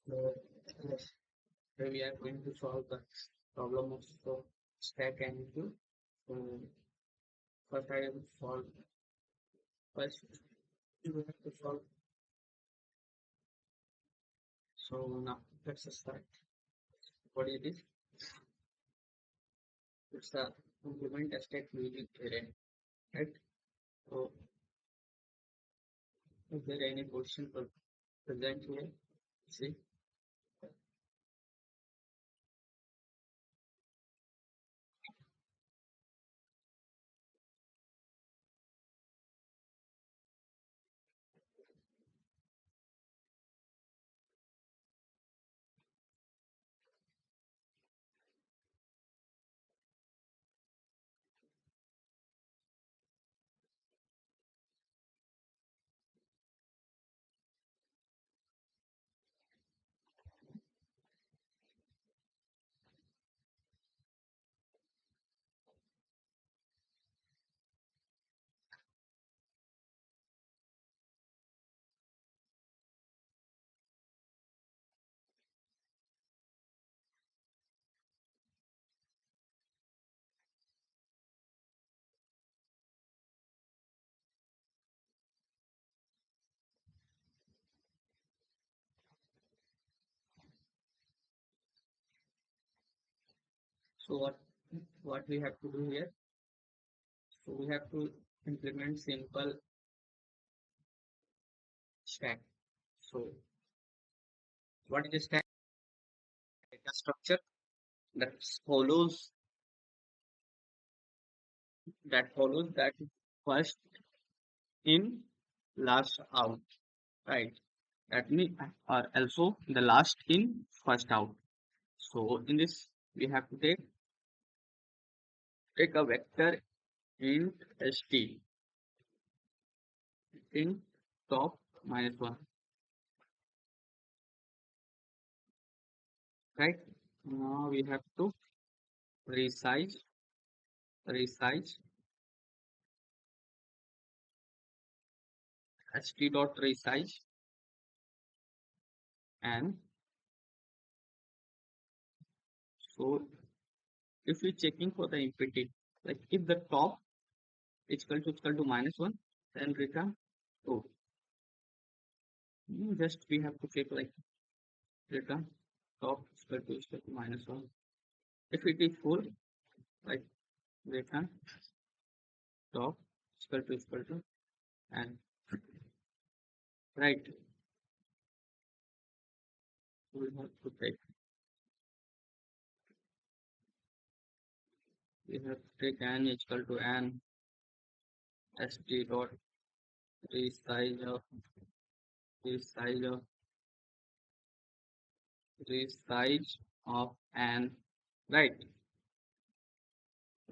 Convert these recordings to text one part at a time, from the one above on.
So, yes, here we are going to solve the problem of stack and queue. So, first I will solve first. You have to solve. So now let's start. What is this? It's a implement a stack using array, right? So, is there any question for present here? See. So what we have to do here? So we have to implement simple stack. So what is a stack? Data structure that follows that first in, last out, right? That means or also the last in, first out. So in this we have to take a vector int st in top -1, right? Now we have to resize resize st dot resize, and so if we checking for the empty, like if the top is equal to -1, then return true. Just we have to check like return top is equal to -1. If it is full, like return top is equal to, and right, we have to take n is equal to n st dot resize of resize of resize of n, right.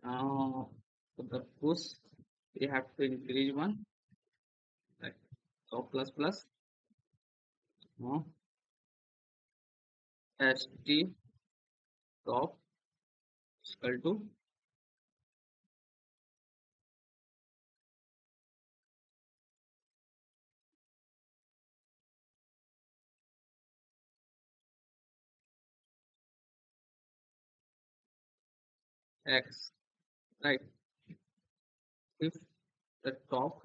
Now for the push we have to increase one, like so plus plus no st top equal to x, right. If the top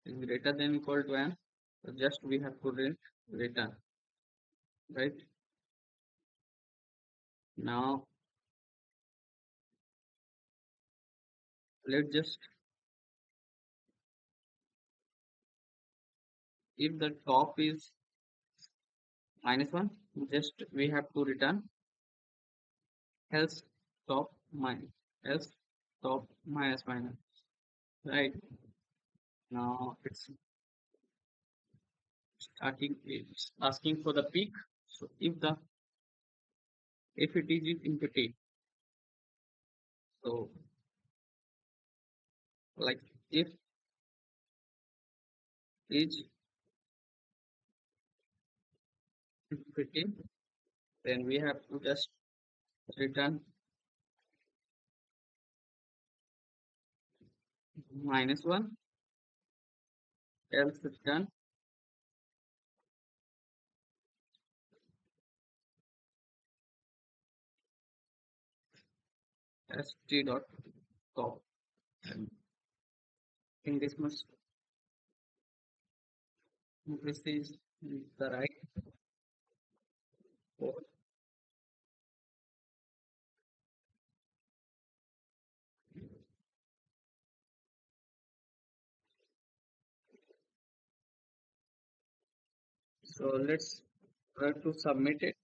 is greater than equal to n, so just we have to return, right. Now let's just, if the top is -1, just we have to return else top minus, else top minus, right. Now it's asking for the peak. So if it is empty, so like if is empty, then we have to just return -1, else return st.com. I think this is the right code. So let's try to submit it.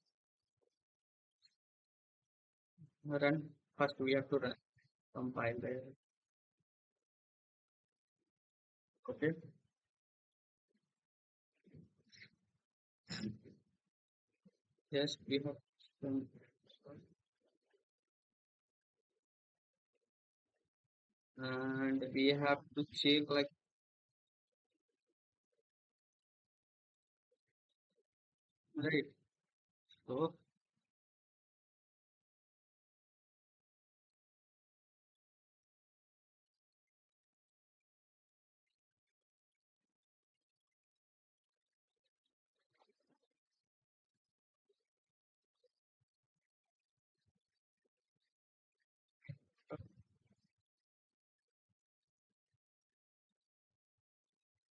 Run. First we have to run compile there. Okay. Yes, we have some, and we have to check like right. So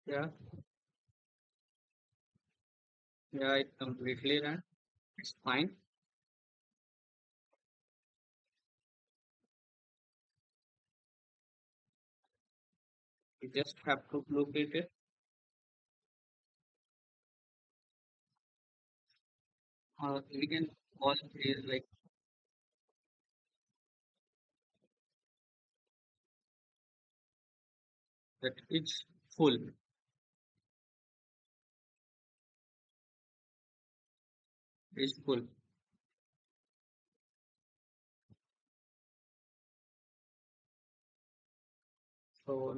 yeah, yeah, it completely ran. It's fine. We just have to locate it. We can call it is like that it's full. It's full. So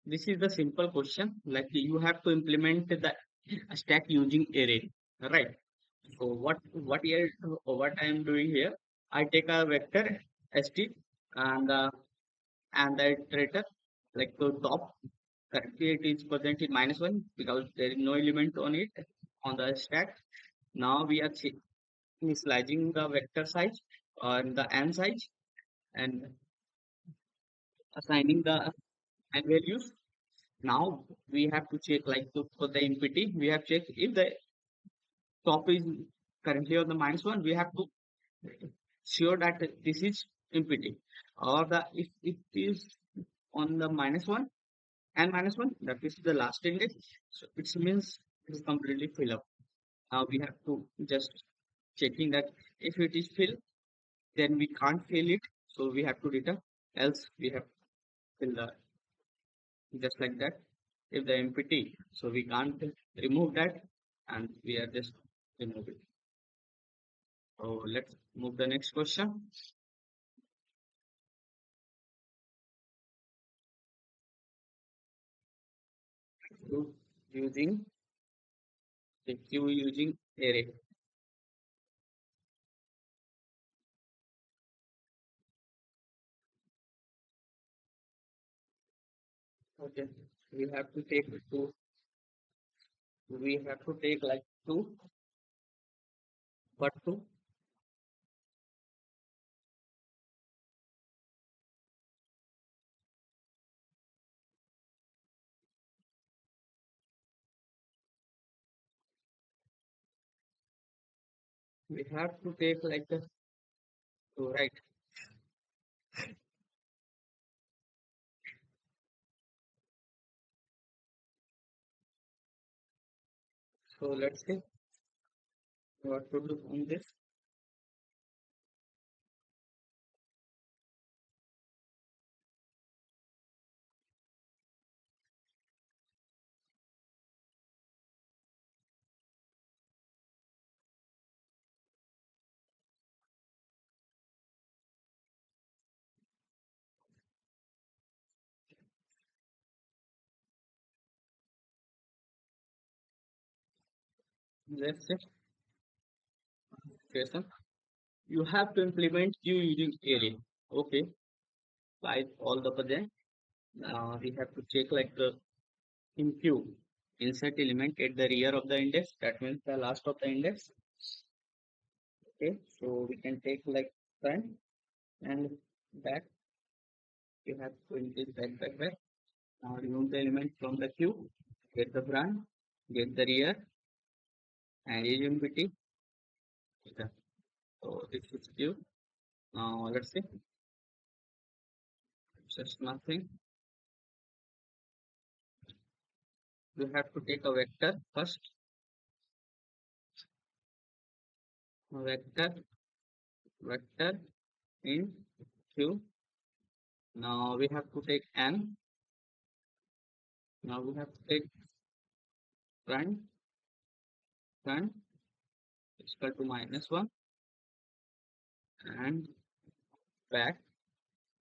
this is the simple question. Like you have to implement the stack using array, right? So what I am doing here, I take a vector st and the iterator like the top currently it is present in -1 because there is no element on it on the stack. Now we are initializing the vector size and the n size and assigning the n values. Now we have to check like for the empty, we have checked if the top is currently on the -1, we have to sure that this is empty. Or the if it is on the -1 and -1, that is the last index. So it means it is completely fill up. Now we have to just checking that if it is filled, then we can't fill it. So we have to return. Else we have fill the just like that. If the empty, so we can't remove that, and we are just remove it. So let's move the next question. To using the queue using array. Okay, we have to take two. We have to take like two, but two. We have to take like the two, right? So let's see what to do on this. Let's see. Question. You have to implement queue using array. Okay, by all the present. We have to check like the in queue insert element at the rear of the index. That means the last of the index. Okay, so we can take like front. and back. You have to increase back. Now remove the element from the queue, get the front, get the rear, and age empty. Okay. So this is queue. Now let's see, just nothing. You have to take a vector first, vector in queue. Now we have to take n. Now we have to take front is equal to -1 and back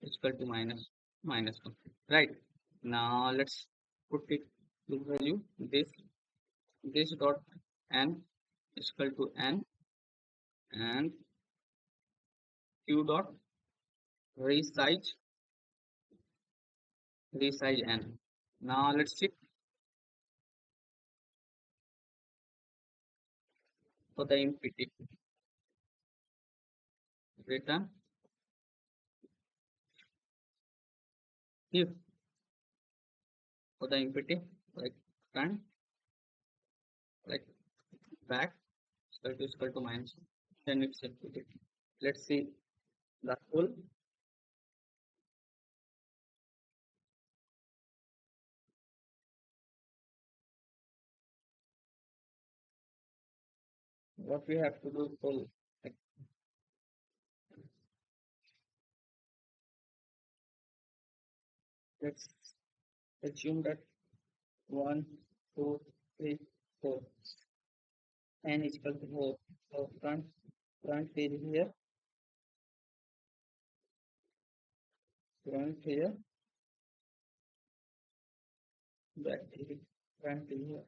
is equal to -1. Right. Now let's put it to value this dot n is equal to n and q dot resize n. Now let's check for the empty return if for the empty like front like back is equal to minus, then it's empty. Let's see the full. What we have to do full, like, let's assume that 1 2 3 4 n is equal to 4. So front is here, front here, back is front is here.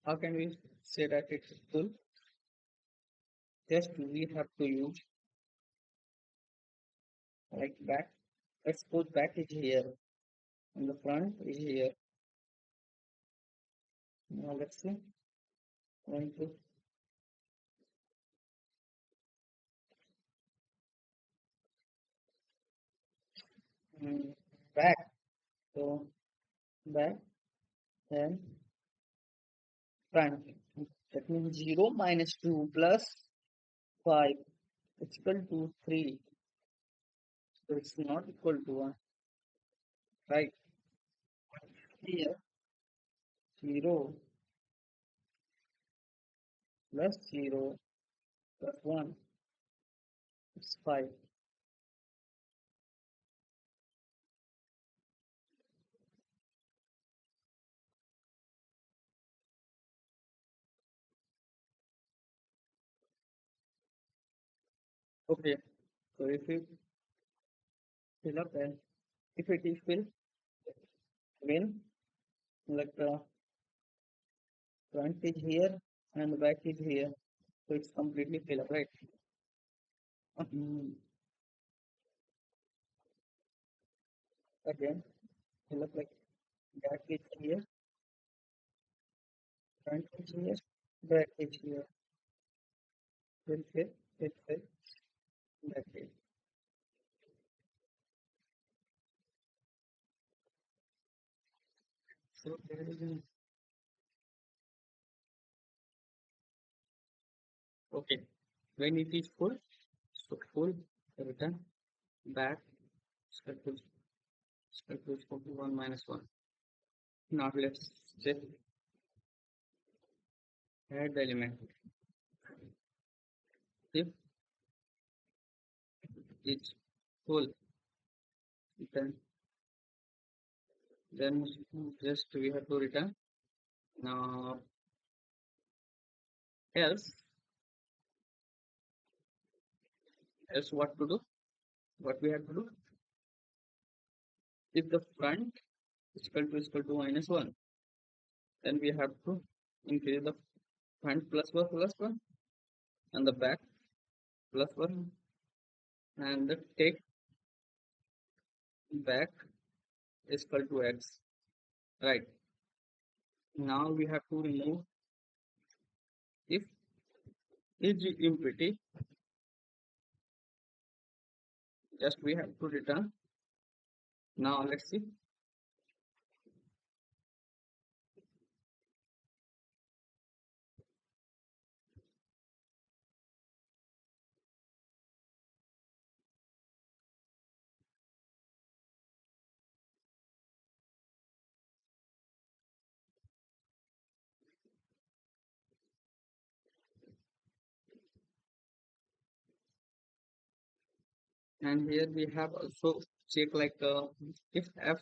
How can we say that it's full? Just we have to use like back. Let's suppose back is here and the front is here. Now let's see. 1 2 back. So back and front. That means 0 minus 2 plus 5 is equal to 3. So it's not equal to 1. Right? Here 0 plus 0 plus 1 is 5. Okay. So if we fill up and if it is filled, when like the front is here and the back is here, so it's completely filled up, right? Again, fill up like back is here, front is here, back is here, fill, back is. So there is okay. When it is full, so full return back circle circle equal to 1 minus 1. Now let's check add the element. If it's full, then then just we have to return. Now else what to do? What we have to do? If the front is equal to minus 1, then we have to increase the front plus 1 and the back plus 1 and the take back is equal to x. Right. Now we have to remove is empty. Just we have to return. Now let's see. And here we have also check like if f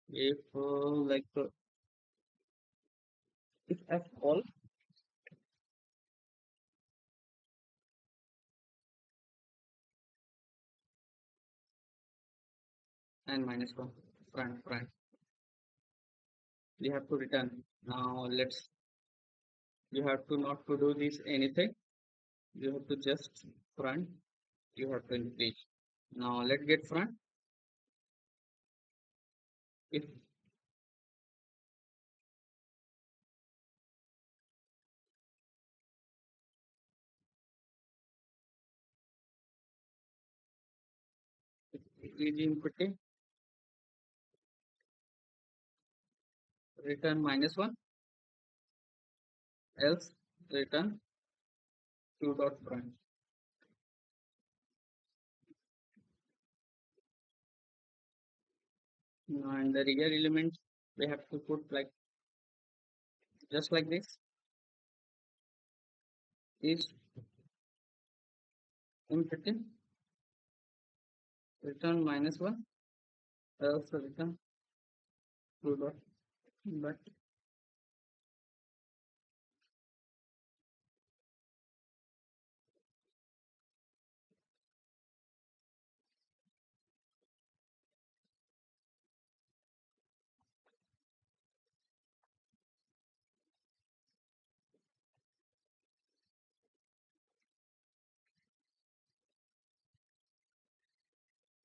if if f all and minus one front we have to return. Now let's you have to not to do this anything. You have to just front. You have to increase. Now let's get front. If it is inputting return minus one, else return q dot front. And the real element we have to put like just like this is inputting return minus one, else return q dot. But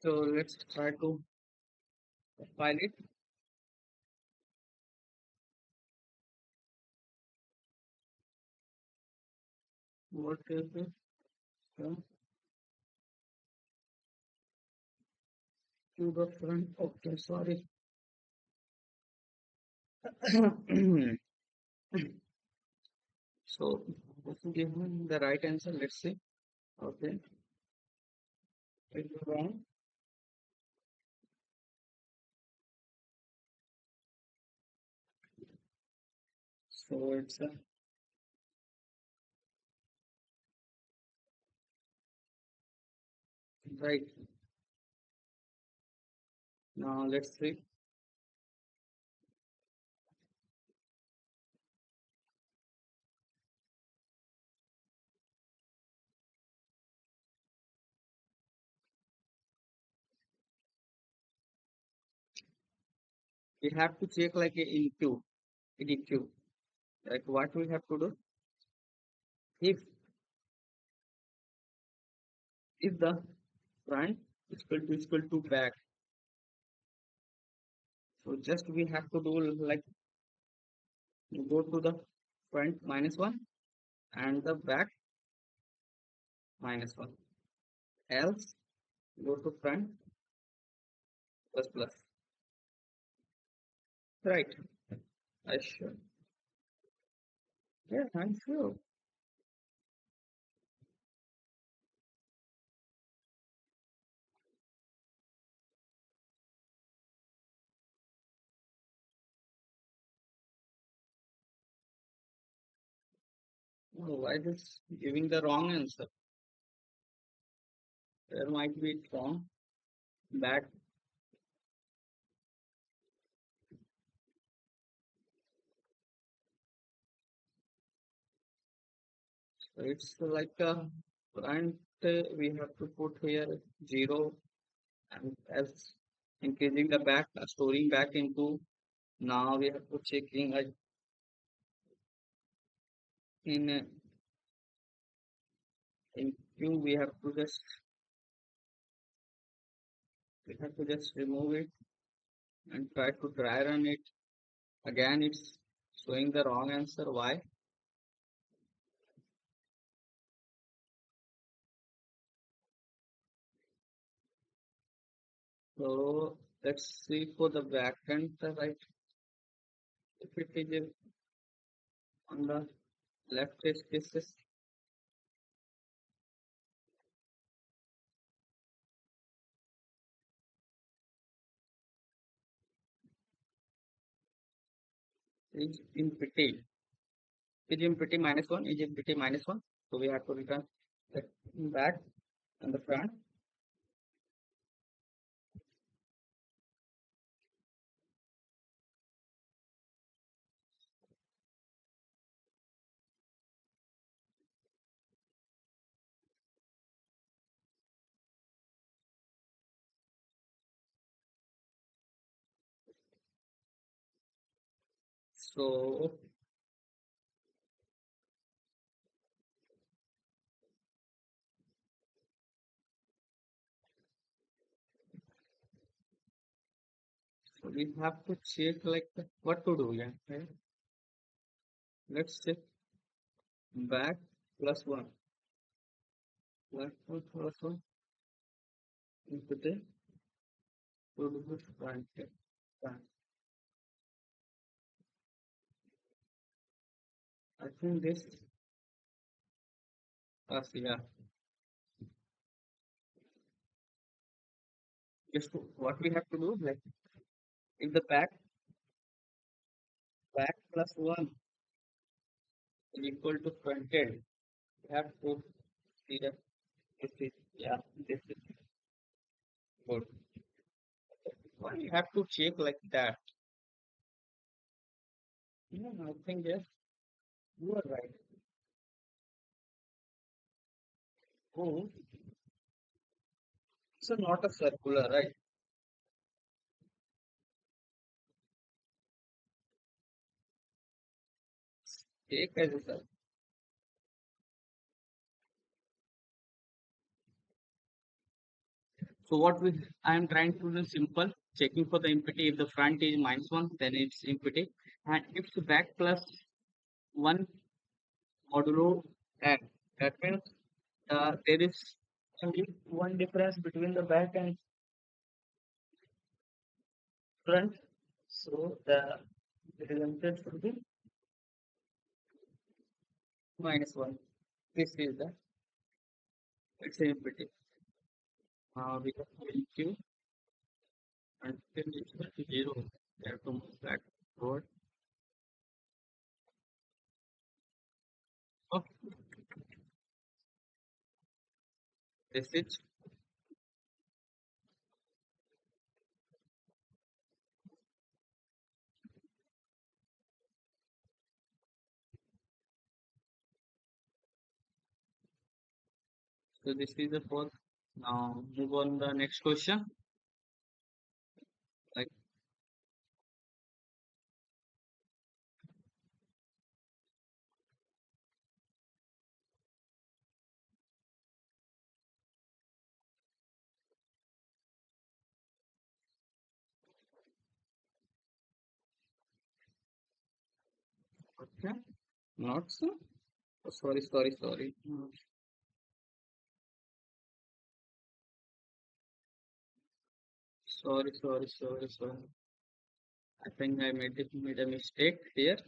so let's try to file it. What is it? So, q dot front. Okay, sorry. So if you give me the right answer, let's see. Okay, if you're wrong, so it's right. Now let's see. We have to check like a in queue, in queue. Like what we have to do if the front is equal to back. So just we have to do like go to the front minus one and the back minus one. Else go to front plus plus. Right. I sure. Yeah, I'm sure. Oh, why this giving the wrong answer? There might be wrong. Back. So it's like a front. We have to put here 0 and as increasing the back, storing back into. Now we have to checking in in queue. We have to just remove it and try to dry run it. Again, it's showing the wrong answer. Why? So let's see for the backend, right? If it is on the left test cases, is empty. Is empty minus one, is empty minus one. So we have to return the back and the front. So we have to check like what to do. Yeah, right? Let's check back plus one, back plus one into the to do the front. Front. I think this yeah. Just what we have to do like if the back plus one is equal to front end, we have to see that this is yeah this is good. Why you have to check like that? Yeah, I think yes, you are right. Oh, so not a circular, right? Take as a circle. So what we I am trying to do simple checking for the empty. If the front is minus one, then it's empty, and if the back plus one modulo and that means there is only one difference between the back and front. So the resultant should be minus one. This is the it's empty. We have to Q until it's equal to zero. We have to move backward. Okay, this is so this is the fourth. Now move on the next question. Like okay, not so. Oh, sorry. Sorry. I think I made a mistake here.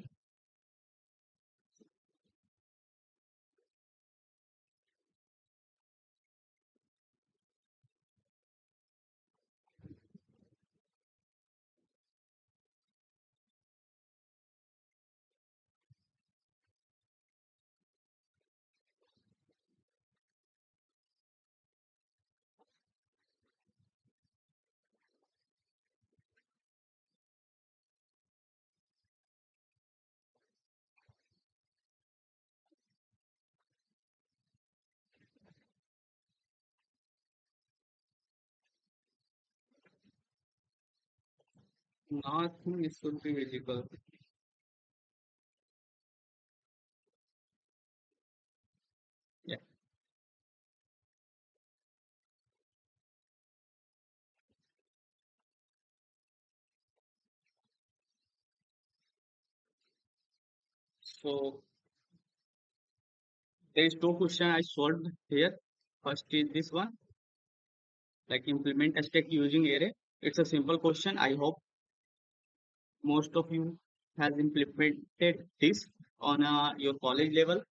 Now I think it should be visible. Yeah. So there is two question I solved here. First is this one, like implement a stack using array. It's a simple question. I hope most of you has implemented this on your college level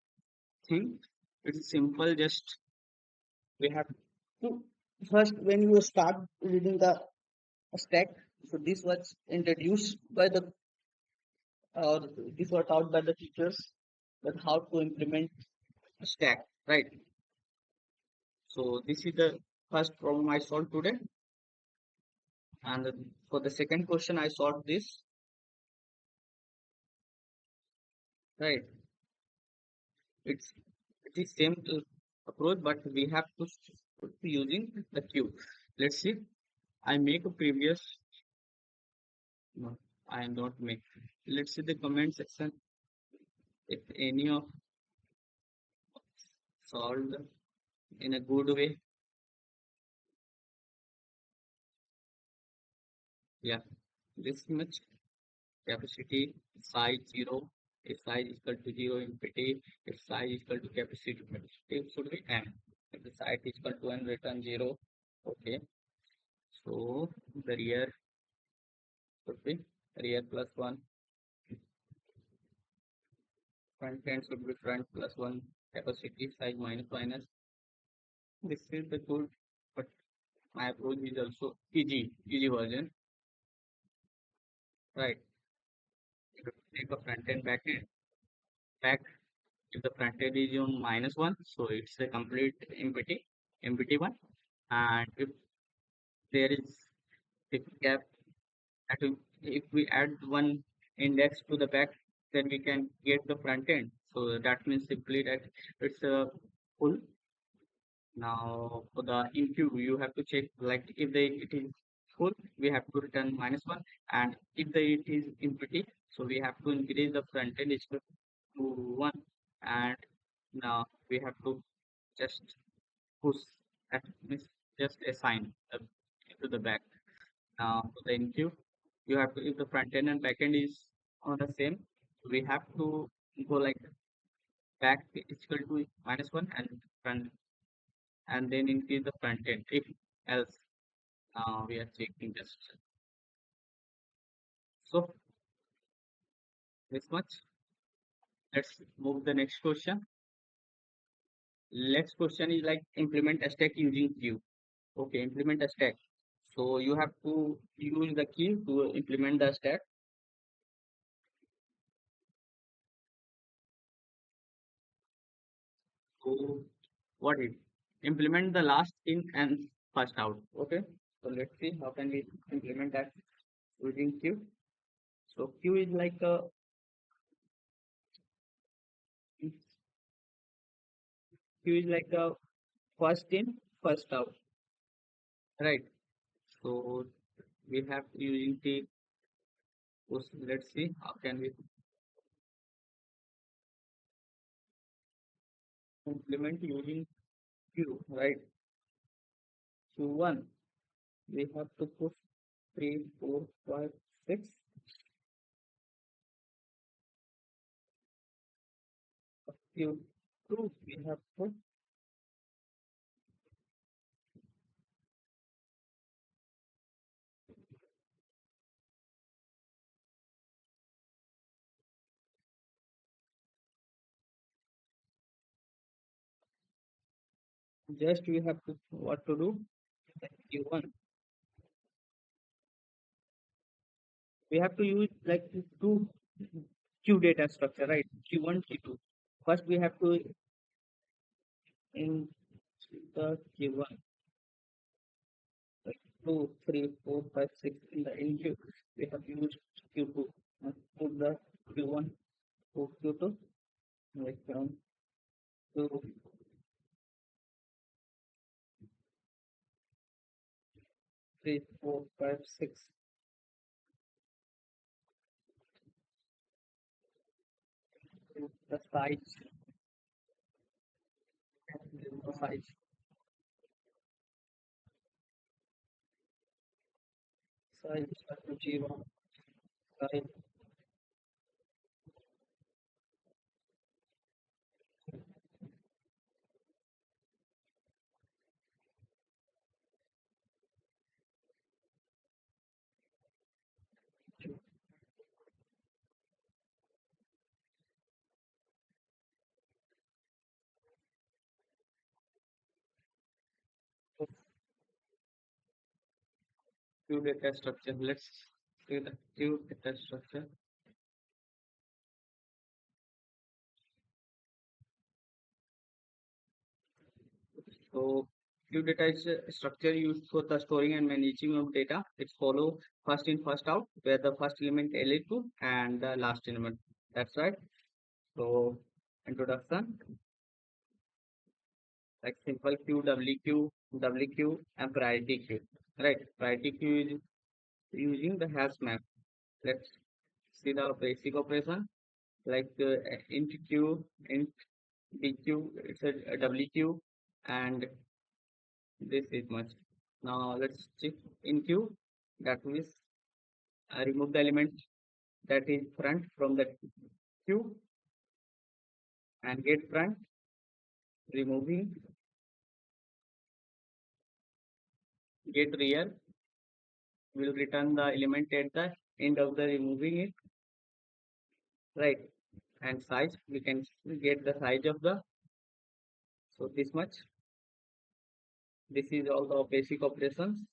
thing. It's simple. Just we have to first when you start reading the stack. So this was introduced by the or this was taught by the teachers that how to implement a stack, right? So this is the first problem I solved today, and for the second question I solved this, right? It's it is same approach, but we have to using the queue. Let's see. I make a previous. No, I am not make. Let's see the comment section. If any of solved in a good way, yeah, this much capacity size 0. If size is equal to 0 empty, if size is equal to capacity should be n. If the size is equal to n, return 0. Okay, so the rear should be rear plus 1, front end should be front plus 1, capacity size minus minus. This is the good, but my approach is also easy version, right? You take a front end back. If the front end is on -1, so it's a complete empty one. And if there is a gap, that if we add one index to the back, then we can get the front end. So that means simply that it's a full. Now for the enqueue, you have to check like if it is full, we have to return -1, and if it is empty, so we have to increase the front end is to 1, and now we have to just push that means just assign to the back. Now for the enqueue, you have to if the front end and back end is on the same, we have to go like back is equal to -1 and front, and then increase the front end. If else, we are checking just so this much. Let's move the next question. Next question is like implement a stack using queue. Okay, implement a stack. So you have to use the key to implement the stack. So what is implement the last in and first out. Okay. So let's see how can we implement that using queue. So queue is like a queue is like a first in first out, right? So we have using the let's see how can we implement using queue, right? Q1 we have to put 3, 4, 5, 6. Q2 we have put just we have to what to do Q1 we have to use like two Q data structure, right? Q1, Q2. First, we have to in the Q1, like 2, 3, 4, 5, 6 in the in we have used Q2. Put the Q1 to Q2, like 2, 3, 4, 5, 6. The size, size is equal to 0, size queue data structure. Let's see the queue data structure. So queue data is a structure used for the storing and managing of data. It follow first in first out, where the first element L2 and the last element. That's right. So introduction, like simple queue, WQ, and priority queue. Right. Priority queue is using the hash map. Let's see the basic operation, like int queue, int BQ, it's a WQ, and this is much. Now let's check in queue. That means remove the element that is front from the queue and get front. Removing get rear will return the element at the end of the removing it, right? And size, we can get the size of the, so this much. This is all the basic operations.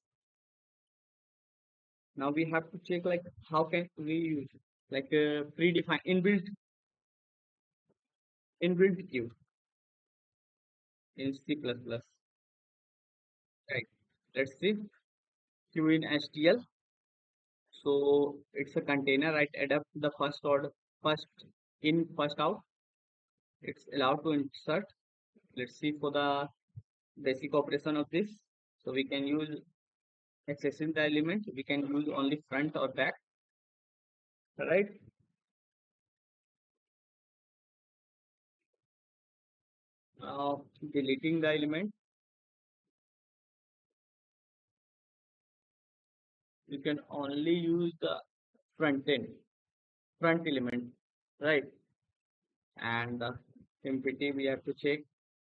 Now we have to check like how can we use like predefined inbuilt queue in C++. Right. Let's see queue in HTL. So it's a container, right? Adapt the first order, first in, first out. It's allowed to insert. Let's see for the basic operation of this. So we can use accessing the element. We can use only front or back, right? Now deleting the element, you can only use the front end, front element, right? And the empty, we have to check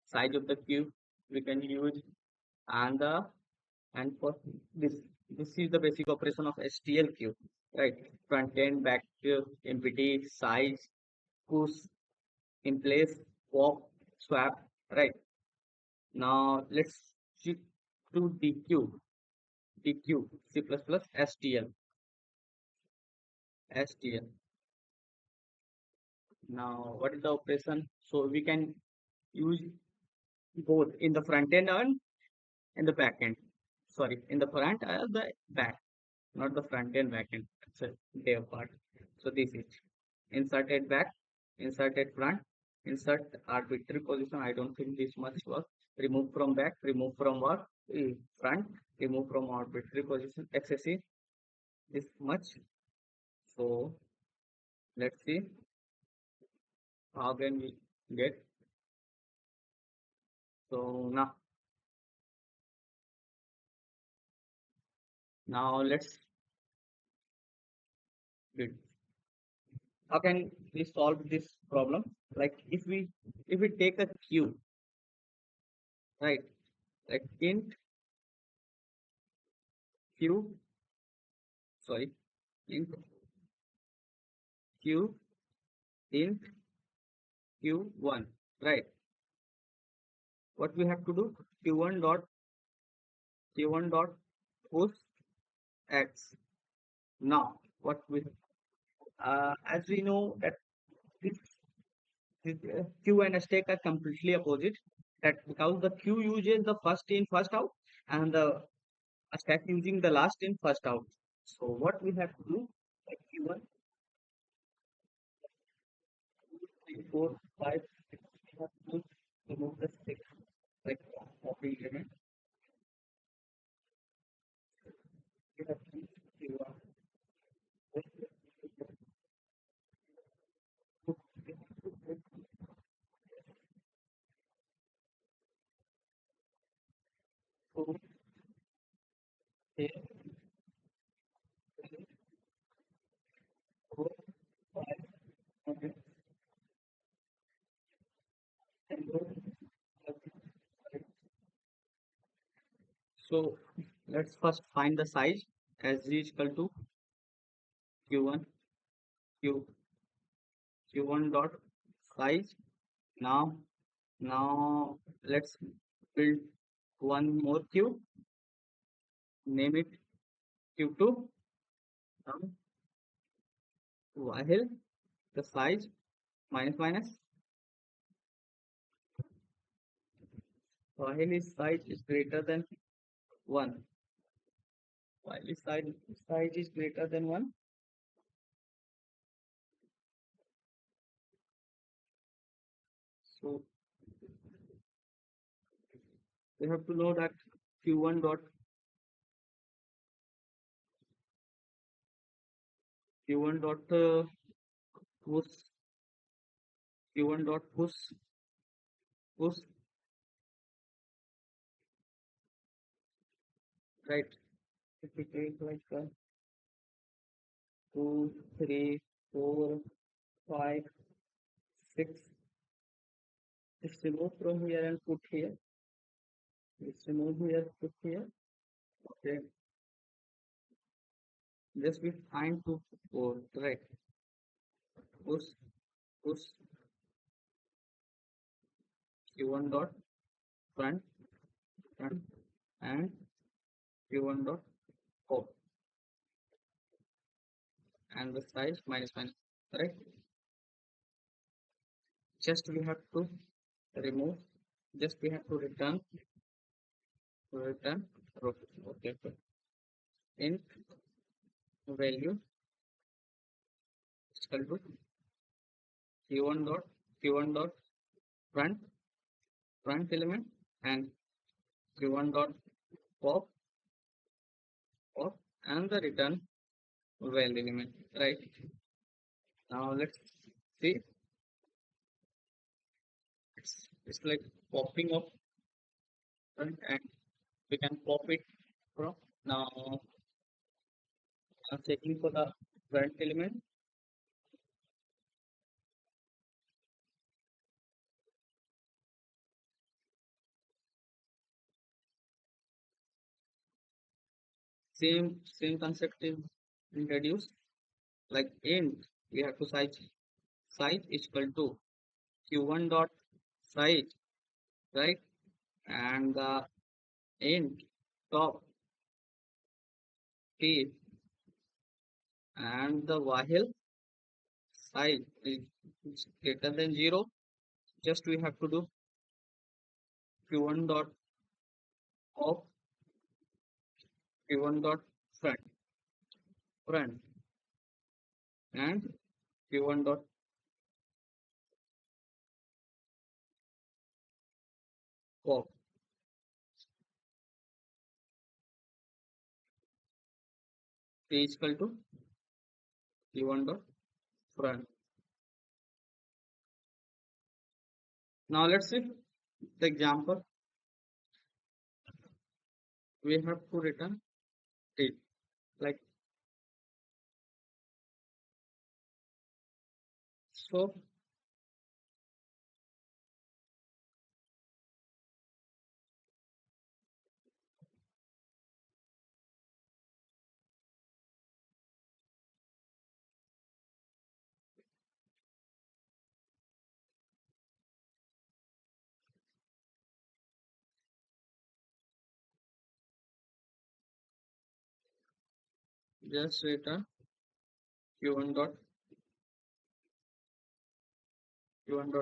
size of the queue we can use, and the and for this this is the basic operation of HTL queue, right? Front end, back queue, empty, size, push, in place, pop, swap, right? Now let's shift to DQ, C++, STL. Now what is the operation? So we can use both in the front end and in the back end. Sorry, in the front and the back, not the front end back end. It's a dev part. So this is inserted back, inserted front, insert arbitrary position. I don't think this much work. Remove from back, remove from front, remove from arbitrary position, excessive, this much. So let's see how can we get. So now let's do it. How can we solve this problem? Like if we take a queue, right? Like int queue, sorry, int queue, int q1, right? What we have to do? q1 dot push x. Now what we as we know that this, queue and stack are completely opposite. That because the queue uses the first in first out, and the stack using the last in first out. So what we have to do? Like q1, 3, 4, 5, 6, we have to remove the 6, like copy element. We have to q1. So here, 3, 4, 5, okay, and go. So let's first find the size as z is equal to q1 q q1 dot size. Now let's build one more queue, name it q2 um, while the size minus while its size is greater than 1, while its size is greater than 1. So we have to know that q1 dot q1 dot push q1 dot push, right? If we take like 2, 3, 4, 5, 6, just remove from here and put here. Just remove here, put here. Okay. Just we find 2, 4, right? Push, push q1 dot front, front, and q1 dot pop, and the size minus, right? Just we have to remove. Just we have to return row. Okay. Int value is equal to q1 dot front element and q1 dot pop and the return value element, right? Now let's see. It's like popping of front, and we can pop it from. Now I'm checking for the front element. Same concept is introduced. Like int, we have to size is equal to q1 dot size, right? And the int top t and the while size is greater than 0. Just we have to do q1 dot of q1 dot front and q1 dot pop. T is equal to q1 dot front. Now let's see the example. We have to return t, like so. Just return q1 dot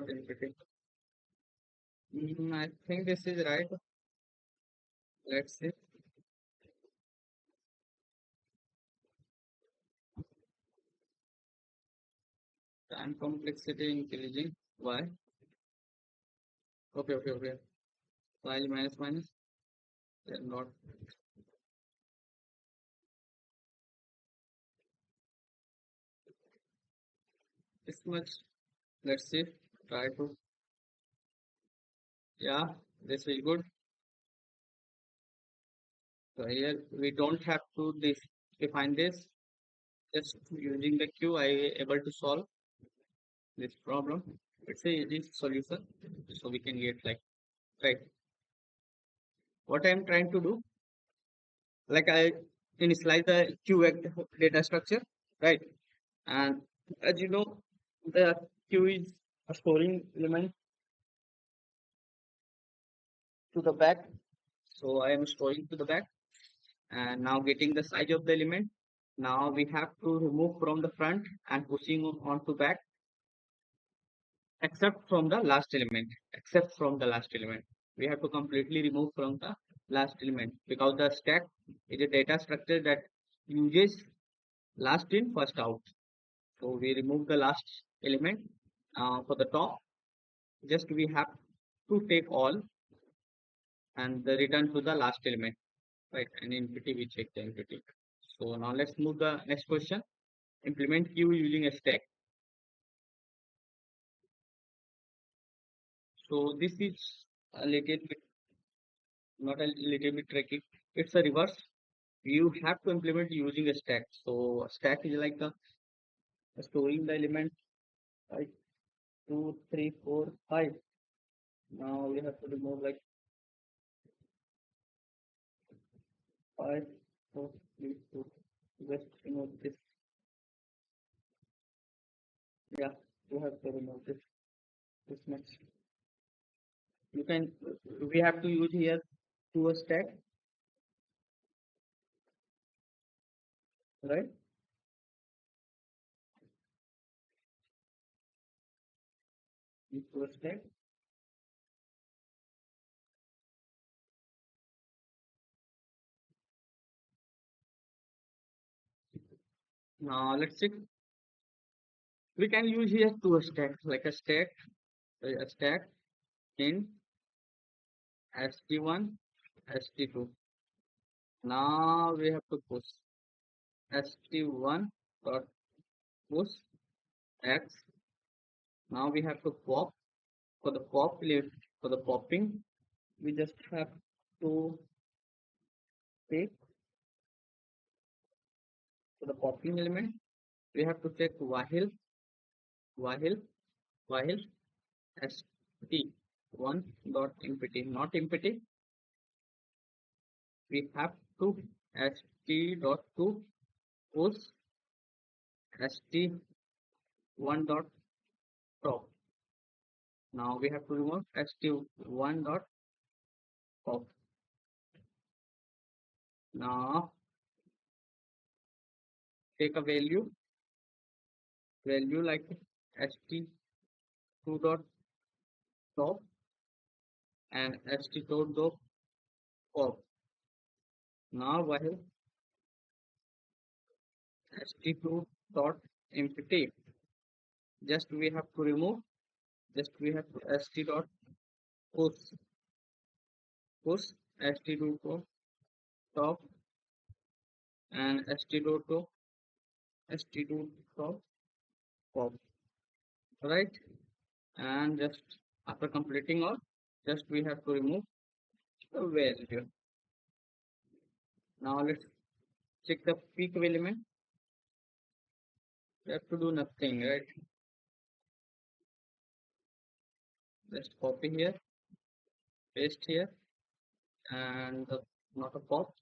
entity. I think this is right. Let's see. Time complexity increasing. Why? Okay. While minus, then not this much. Let's see. Try to. Yeah, this is good. So here we don't have to define this. Just using the queue, I able to solve this problem. It's a easy solution, so we can get like right. What I am trying to do, like I initialize the data structure, right? And as you know, the queue is a storing element to the back. So I am storing to the back. And now getting the size of the element. Now we have to remove from the front and pushing onto back, except from the last element. Except from the last element, we have to completely remove from the last element, because the stack is a data structure that uses last in first out. So we remove the last element. For the top, just we have to take all and the return to the last element, right? And in PT we check the entity. So now let's move the next question. Implement queue using a stack. So this is a little bit, not a little bit tricky. It's a reverse. You have to implement using a stack. So a stack is like the storing the element, like 2, 3, 4, 5. Now we have to remove like 5, 4, 3, 2. Just remove this. Yeah, you have to remove this much. You can, we have to use here to a stack, right? To a stack. Now let's see. We can use here to a stack, like a stack in st1, st2. Now we have to push st1 dot push x. Now we have to pop. For the pop list, for the popping, we just have to take, for the popping element, we have to take while while st1 dot empty, not empty. We have to st dot to push st1 dot top. Now we have to remove st1 dot pop. Now take a value like st2 dot top and st2 dot pop. Now while st2 dot empty, just we have to remove, just we have to st dot push st2 to top and st2 to st2 top pop, right? And just after completing all, just we have to remove the value. Now let's check the peak element. We have to do nothing, right? Just copy here, paste here, and not a pop.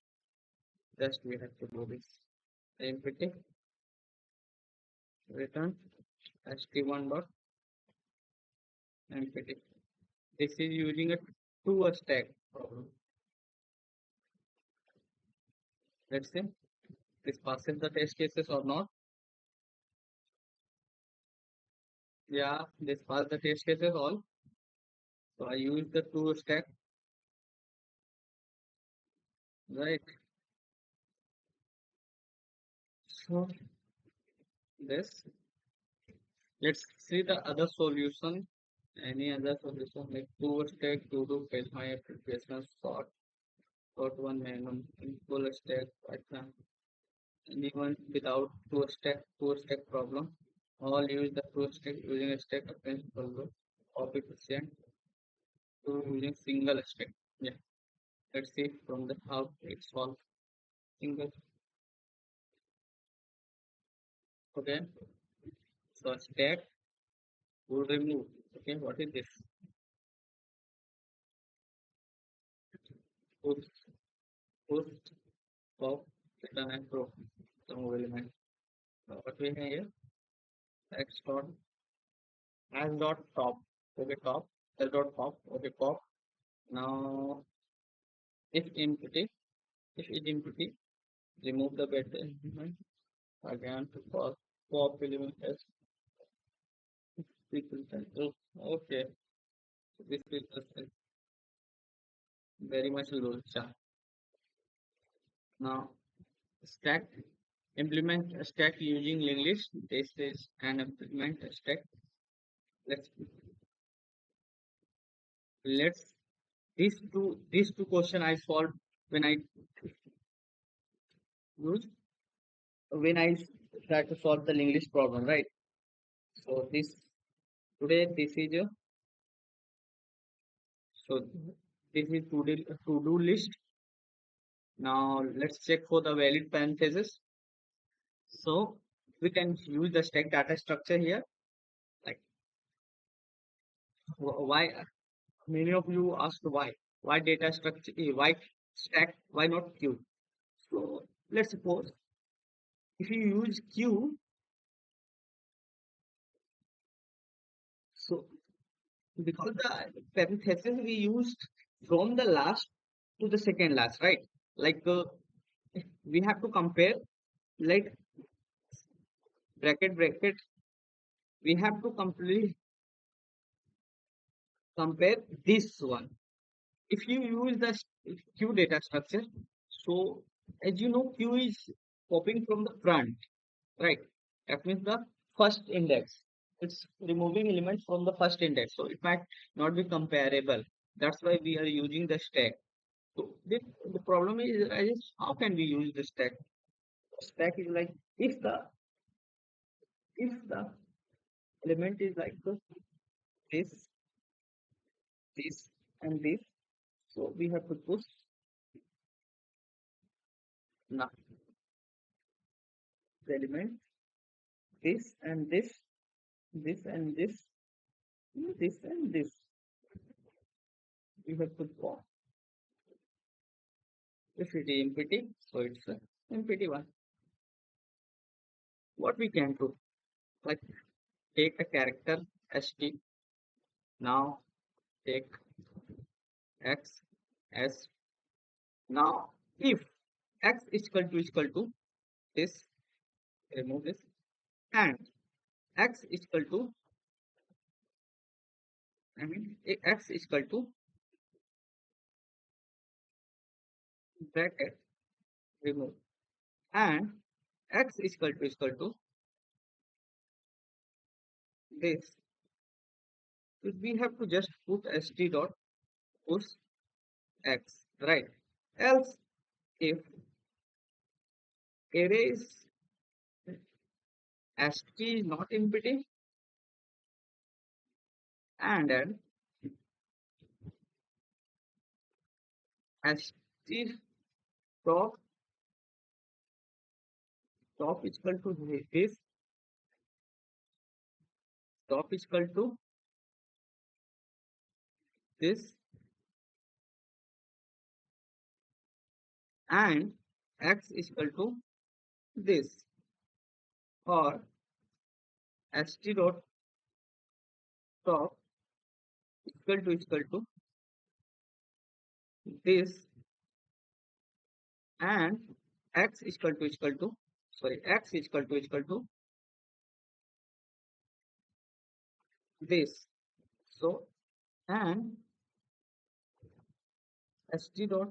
Just we have to do this. Empty return st1 dot empty. This is using a to a stack problem. Let's see this passes the test cases or not. Yeah, this pass the test cases all. So I use the to stack, right? So this, let's see the other solution. Any other solution like to stack to fail my application sort one minimum in full stack Python. Anyone without two stack problem? All use the two stack using a stack against problem. Copy percent to using single stack. Yeah, let's see from the how it solves single. Okay, so stack will remove. Okay, what is this? Push, push, pop, return and throw. Some element. So what we have here? X dot as dot top. Okay, top. S dot pop. Okay, pop. Now if empty, if it empty, remove the better element again to pop element as equal to. Okay, so this is very much low. Now stack implement a stack using English. This is an implement a stack. Let's let's these two question I solved when I use when I try to solve the English problem, right? So this is a so this is to do list. Now let's check for the valid parentheses. So we can use the stack data structure here. Like why many of you asked why data structure why stack why not queue. So let's suppose if you use queue, so because the parentheses we used from the last to the second last, right? Like we have to compare like bracket we have to completely compare this one if you use the queue data structure. So as you know queue is popping from the front, right? That means the first index, it's removing elements from the first index, so it might not be comparable. That's why we are using the stack. So the problem is how can we use the stack? Stack is like if the element is like this this and this, so we have to push now the element this and this and this and this. We have to pop if it is empty, so it's a empty one. What we can do, like take a character st, now take x as now if x is equal to this, remove this, and x is equal to x is equal to bracket remove and x is equal to this. So we have to just put st dot push x, right? Else if array is st is not empty and then st top top is equal to this, top is equal to this, and x is equal to this, or st dot top is equal to this, and x is equal to this. So and st dot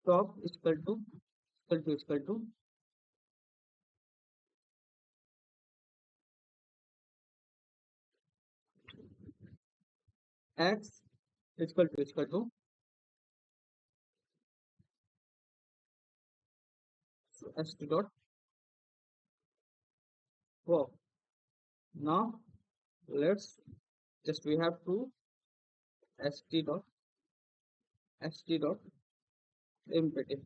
top is equal to x is equal to so st dot top. Now let's just we have to st dot empty.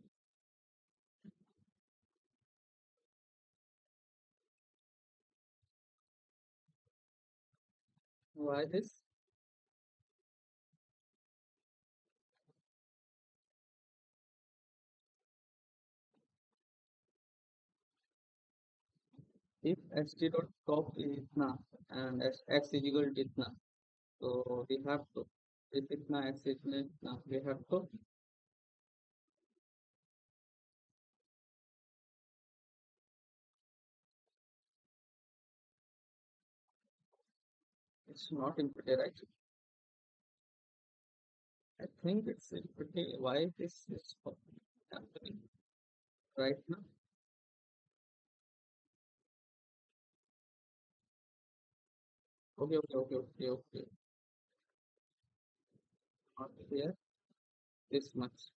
Why this? If st dot top is itna and x is equal to itna, so we have to if itna x is itna we have to It's not empty, right? I think it's empty. Why this is happening right now? Okay. Not here. This much.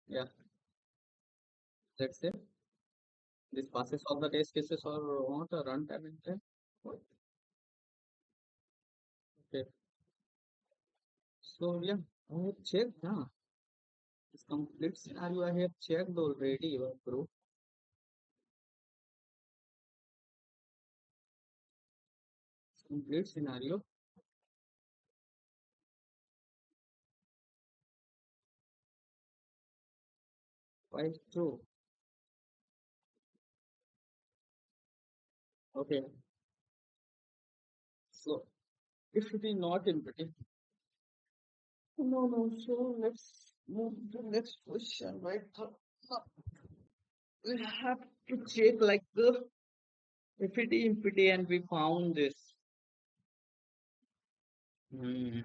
Yeah. Let's say this passes all the test cases or what a runtime in time. Okay. So yeah, I have checked. Huh? This complete scenario I have checked already, bro. Complete scenario. Why it's true? Okay. So if it is not empty, no. So let's move to the next question, right? So, we have to check like the if it is empty and we found this. Hmm,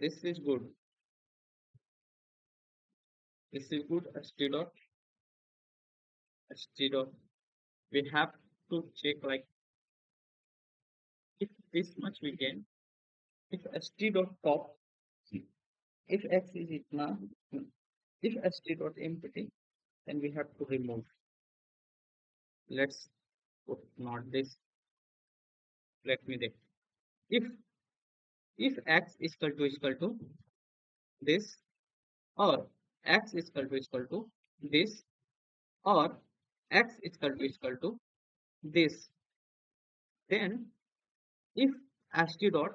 this is good. This is good. St dot. We have to check like if this much we gain. If st dot top, if x is itna, if st dot empty, then we have to remove. Let's put not this. Let me take. If x is equal to this or x is equal to this or x is equal to this, then if st dot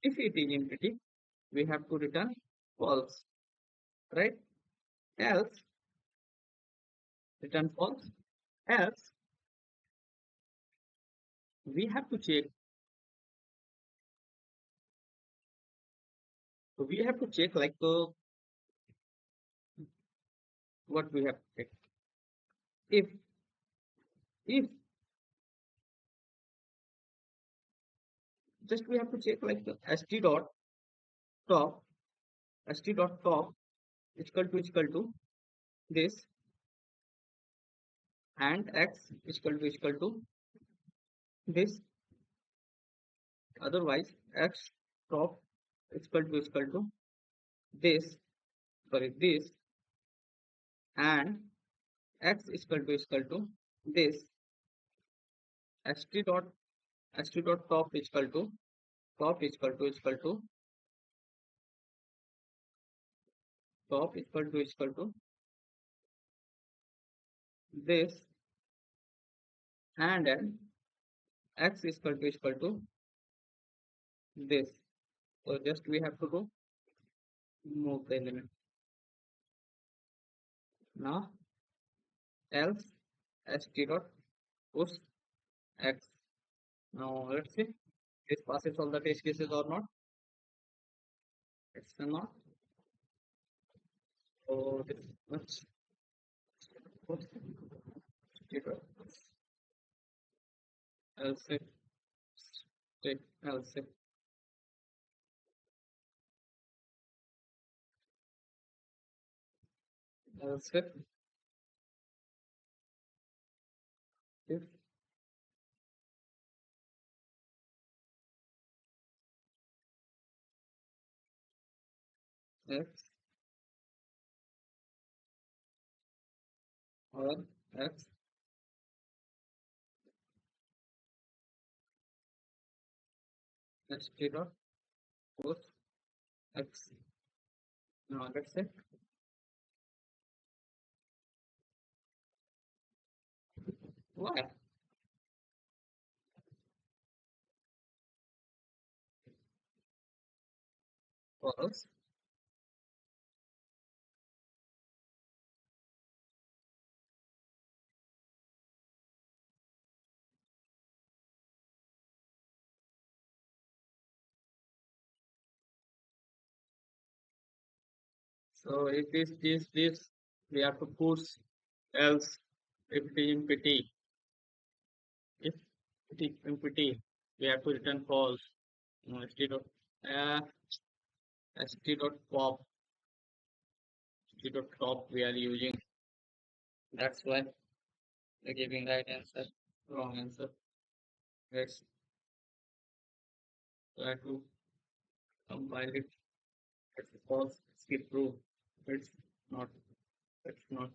if it is empty, we have to return false, right? Else return false. Else we have to check. So we have to check like what we have to check. If just we have to check like the top st dot top is equal to this and x is equal to this. Otherwise x top is equal to this, sorry, this, and x is equal to this. st dot st dot top is equal to top is equal to this, and then x is equal to this. So just we have to do move the element. Now else st dot push x. Now let's see this passes all the test cases or not. It's not. So this much push st dot else if take else if x or x st dot push x. Now let's say why false. So if this, we have to push else if it is empty. If it is empty, we have to return false. St dot uh, st dot pop, st dot top we are using. That's why we're giving right answer, wrong answer. Let's try to compile it. It's false. Skip through. It's not. It's not.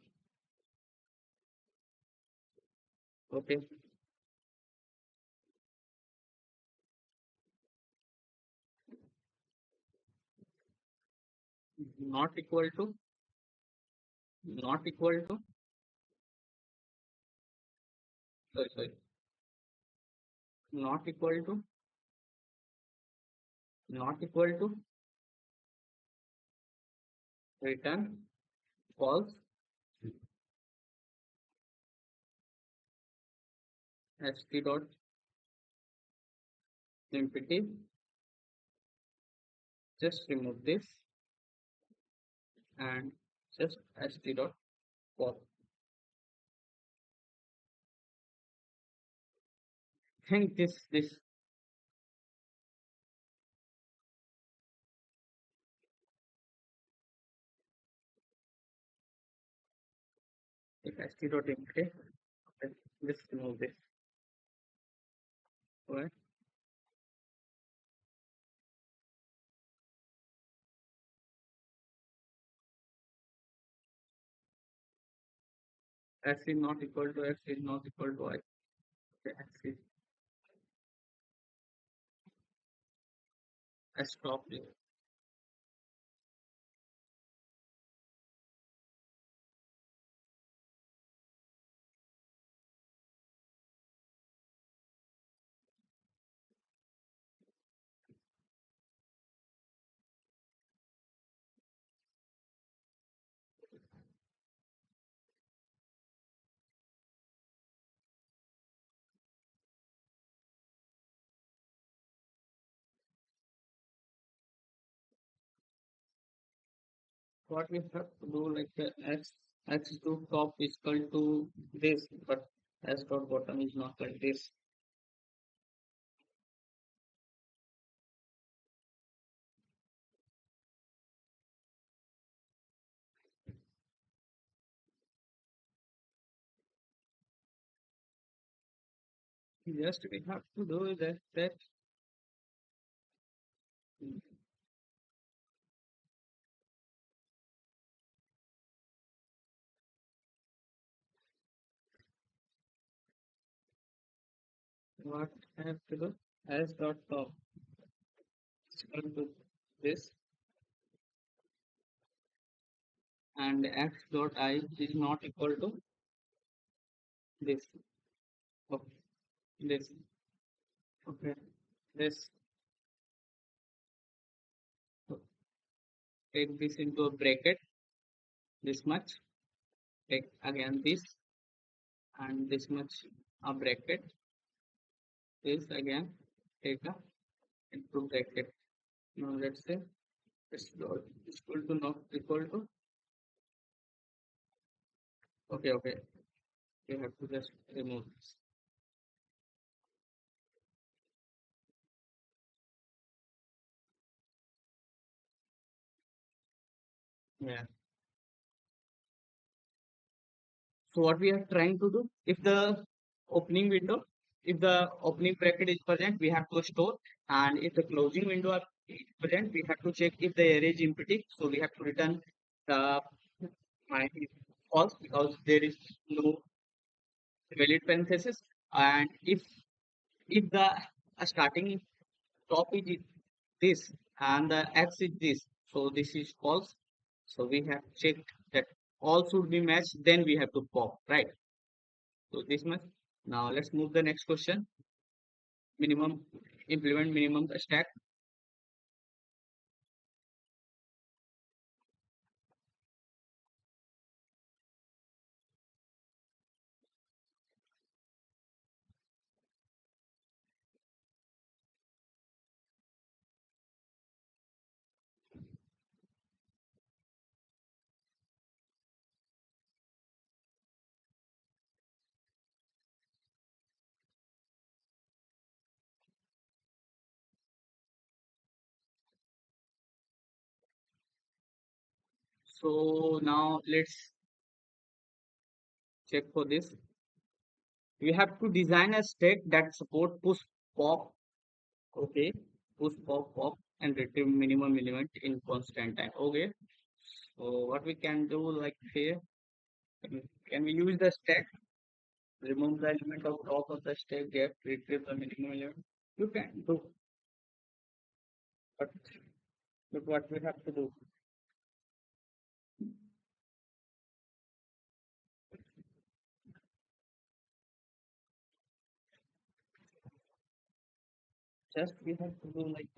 Okay. Not equal to. Not equal to. Sorry, sorry. Not equal to. Not equal to. Return false. St dot empty. Just remove this and just st dot pop. Think this if st dot empty. Okay. Just remove this. Right. X is not equal to X is not equal to Y. Okay, X is I stop here. What we have to do like the X to top is equal to this, but S dot bottom is not like this. Just we have to do that what I have to do S dot top is equal to this and X dot I is not equal to this. Okay, this. Okay, this. So take this into a bracket, this much. Take again this and this much a bracket. This again take a into bracket. Now let's say it's not equal to not equal to. Okay, okay. You have to just remove this. Yeah. So what we are trying to do, if the opening window, if the opening bracket is present, we have to store, and if the closing window is present, we have to check if the array is empty. So we have to return the my false because there is no valid parenthesis. And if the starting top is this and the x is this, so this is false. So we have checked that all should be matched, then we have to pop, right? So this much. Now let's move the next question. Minimum implement minimum stack. So now let's check for this. We have to design a stack that support push pop, okay, push pop pop and retrieve minimum element in constant time. Okay. So what we can do like here, can we use the stack, remove the element of top of the stack gap, retrieve the minimum element? You can do, but what we have to do, just we have to do like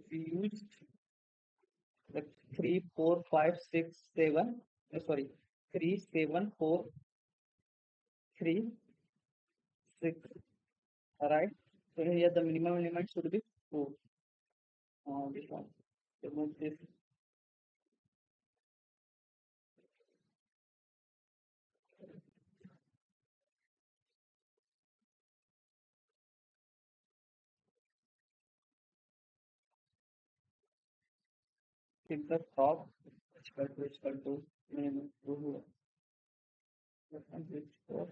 we use like 3, 4, 5, 6, 7. Sorry, 3, 7, 4, 3, 6. Alright. So here the minimum element should be 4. This one. Remove this. Keep the top equal to minimum 2. And this 4.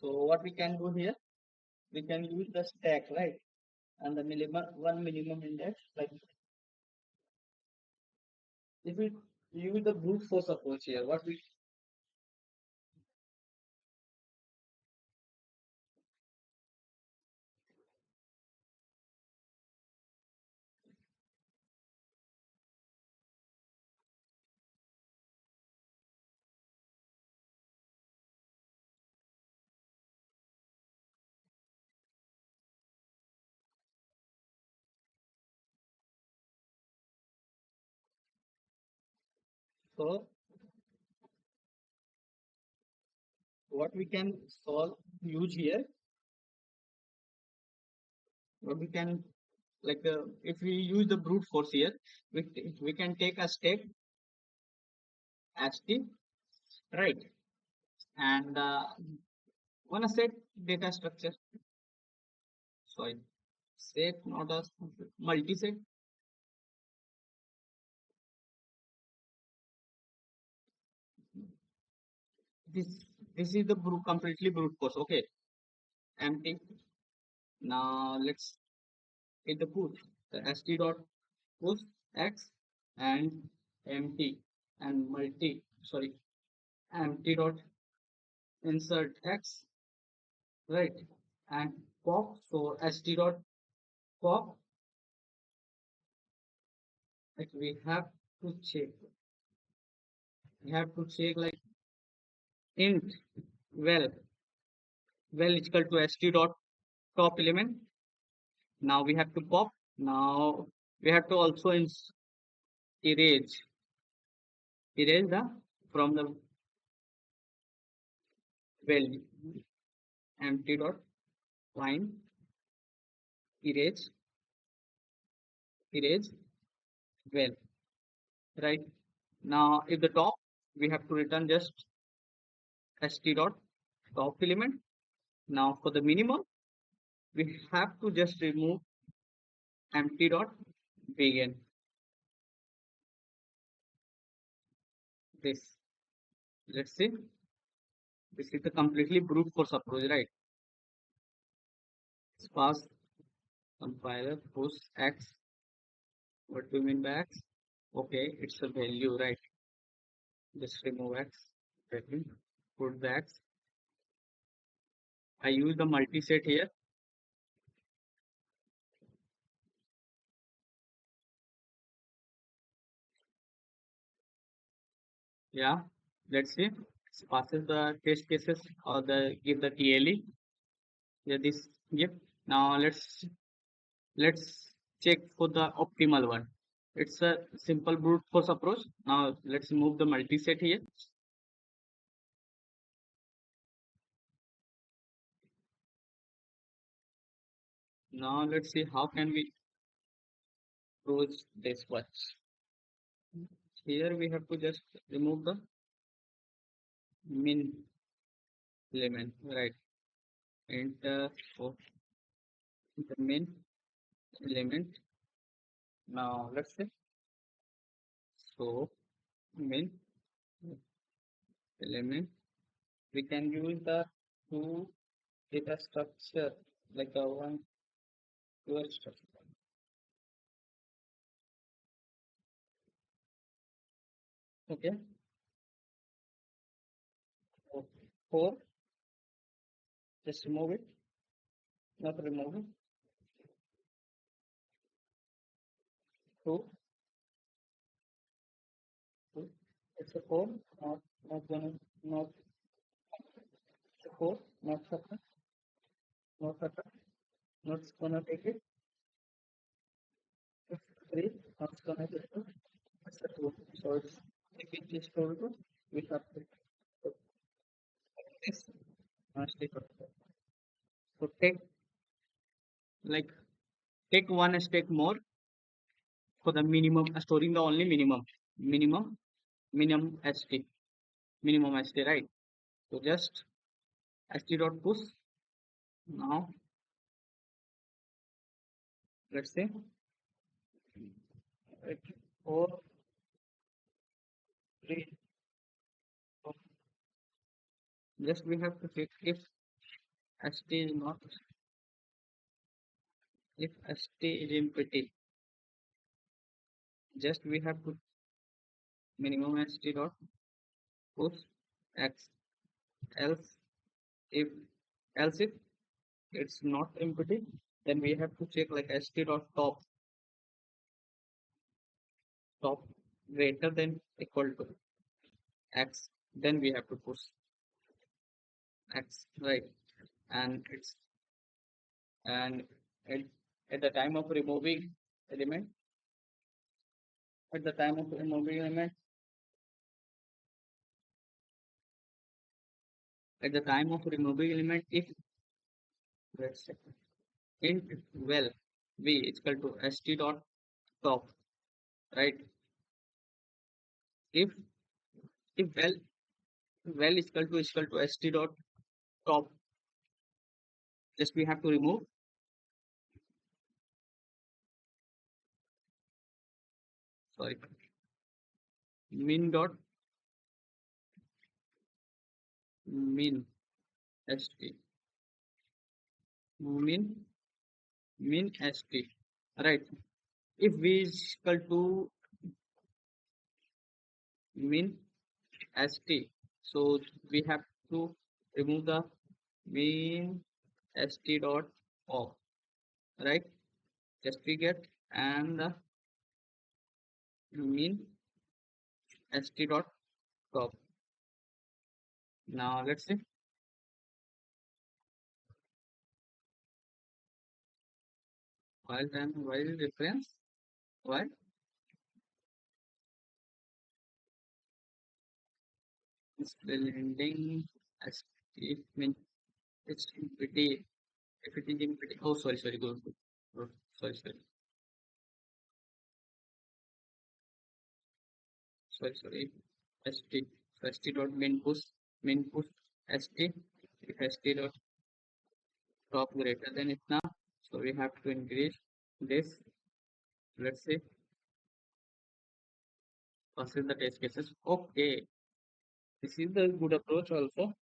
So what we can do here, we can use the stack, right? And the minimum one minimum index, like if we use the brute force approach here, what we so what we can solve use here, what we can like if we use the brute force here, we can take a stack as the right and one set data structure. Sorry, set not a multi-set. This this is the brute, completely brute force. Okay, empty. Now let's hit the push. The st dot push x and empty and multi. Sorry, empty dot insert x, right, and pop. So st dot pop. Like we have to check. We have to check like int well is equal to st dot top element. Now we have to pop. Now we have to also erase the from the value empty dot line erase well, right. Now if the top, we have to return just st dot top element. Now for the minimum, we have to just remove empty dot begin. This, let's see, this is the completely brute force approach, right? Sparse compiler push x. What do you mean by x? Okay, it's a value, right? Just remove x, value, put the x. I use the multi-set here. Yeah, let's see. Passes the test cases or the give the TLE. Yeah, this give. Now let's check for the optimal one. It's a simple brute force approach. Now let's move the multi-set here. Now let's see how can we approach this one. Here we have to just remove the min element, right? Enter of the min element. Now let's say so min element. We can use the two data structure like a one word structure. Okay. So, four, just remove it, not remove it. Two, two. It's a four, not gonna not it's a four, not sucker, not sucker, not gonna take it. It's three, not gonna take it. It's a two. So it's if it is total, we have to put this must take it. So like take one step more for the minimum storing the only minimum minimum st minimum st, right? So just st dot push. Now let's say it 4 3 4. Just we have to check if st is not if st is empty. Just we have to minimum st dot push x, else if if it's not empty, then we have to check like st dot top greater than equal to x, then we have to push x, right? And it's and at, at the time of removing element at the time of removing element at the time of removing element if let's say int well v is equal to st dot top, right? If well is equal to st dot top, just we have to remove sorry min dot min st min st, right? If v is equal to min st, so we have to remove the min st dot off, right? Just we get and the min st dot top. Now let's see while reference while blending st min it's empty if it is empty. Oh, sorry, good. Sorry, sorry. st so st dot min push st if st dot top greater than it now, so we have to increase this. Let's say versus the test cases. Okay, this is the good approach also.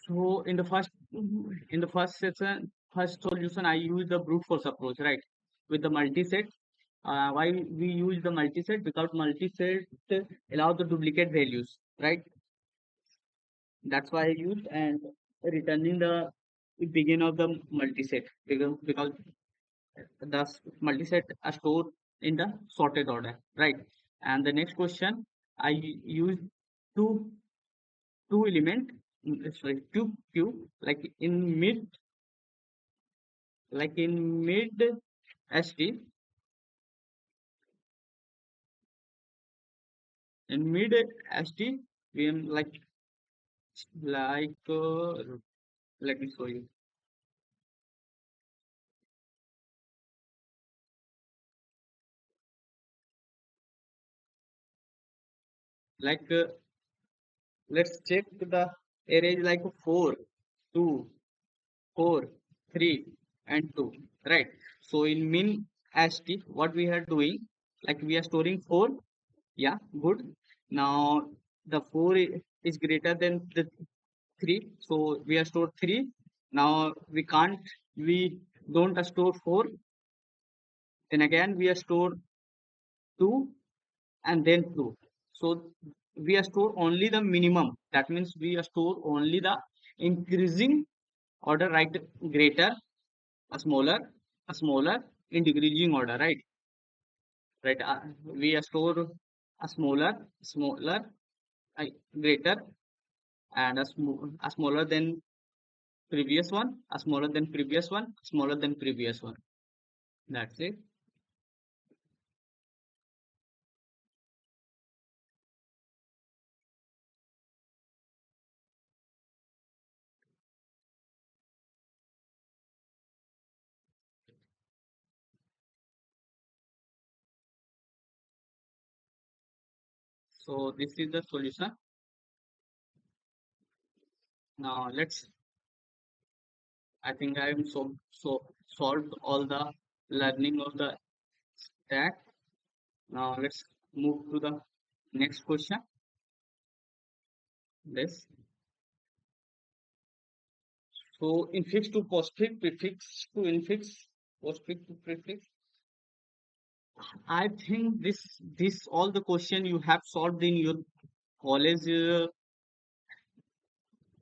So in the first section, first solution, I use the brute force approach, right? With the multi-set. Why we use the multi-set? Because multi-set allow the duplicate values, right? That's why I used and returning the begin of the multi-set because the multi-set are stored in the sorted order, right? And the next question, I use two two element sorry, q, like in mid st, in mid st, we am like let me show you. Like let's check the array like 4, 2, 4, 3, and 2, right? So in min st, what we are doing, like we are storing 4. Yeah, good. Now the 4 is greater than the 3, so we are stored 3. Now we don't store 4. Then again we are stored 2 and then 2. So we are stored only the minimum. That means we are stored only the increasing order, right? Greater, a smaller, a smaller, in decreasing order, right? Right. We are stored a smaller, greater, and a smaller than previous one, a smaller than previous one, smaller than previous one. That's it. So this is the solution. Now let's. I think I am so solved all the learning of the stack. Now let's move to the next question. This. So infix to postfix, prefix to infix, postfix to prefix. I think this all the question you have solved in your college,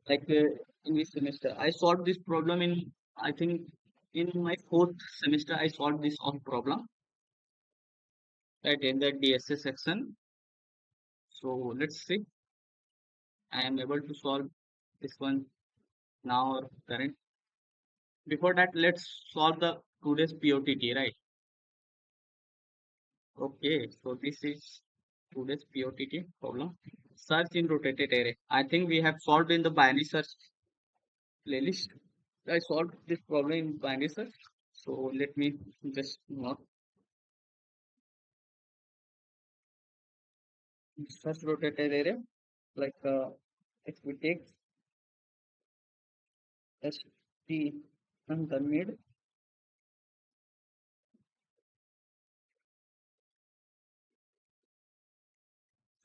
like in this semester. I solved this problem in, I think, in my fourth semester. I solved this all problem right in the DSA section. So let's see. I am able to solve this one now or current. Before that, let's solve the today's POTT, right? Okay, so this is today's POTT problem. Search in rotated array. I think we have solved in the binary search playlist. I solved this problem in binary search. So let me just not search rotated array. Like if we take ST and the mid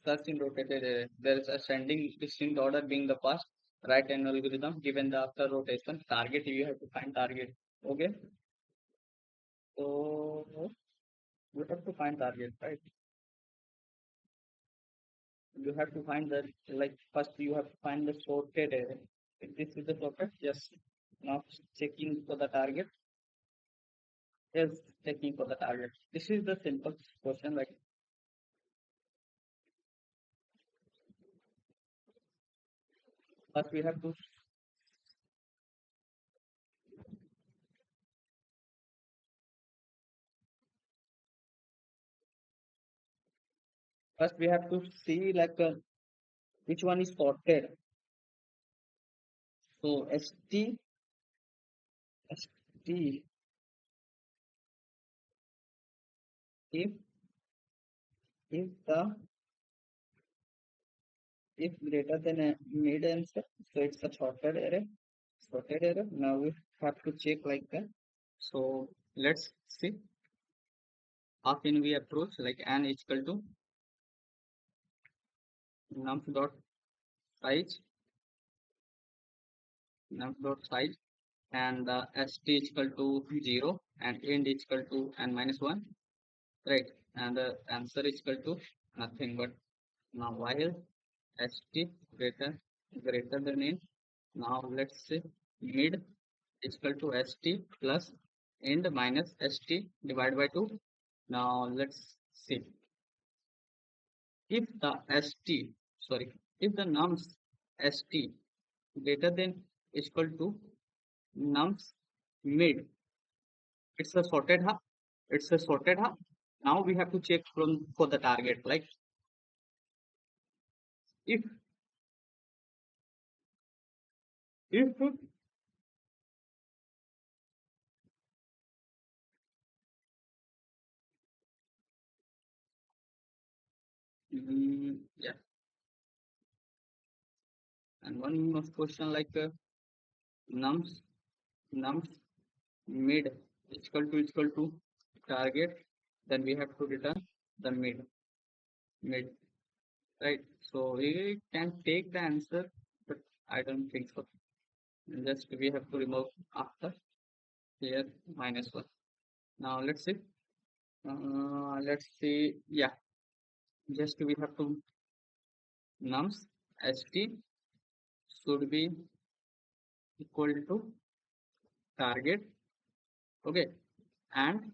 search in rotated array, there is ascending distinct order being the past right hand algorithm given the after rotation target. You have to find target. Okay, so you have to find target, right? You have to find the, like, first you have to find the sorted array. If this is the sorted, yes. Now checking for the target. Yes, checking for the target. This is the simple question. Like first we have to see like which one is sorted. So ST, if the if greater than a mid answer, so it's a sorted array. Sorted array. Now we have to check like that. So let's see how can we approach, like n equal to num dot size, and st is equal to 0 and end is equal to n minus 1, right? And the answer is equal to nothing but, now while st greater than end. Now let's say mid is equal to st plus end minus st divided by 2. Now let's see if the st, sorry, if the nums st greater than equal to nums mid. It's a sorted hub. It's a sorted hub. Now we have to check from for the target. Like if if yeah, and one more question like nums nums mid equal to target, then we have to return the mid, right? So we can take the answer, but I don't think so. Just we have to remove after here -1. Now let's see, yeah, just we have to nums st should be equal to target, okay, and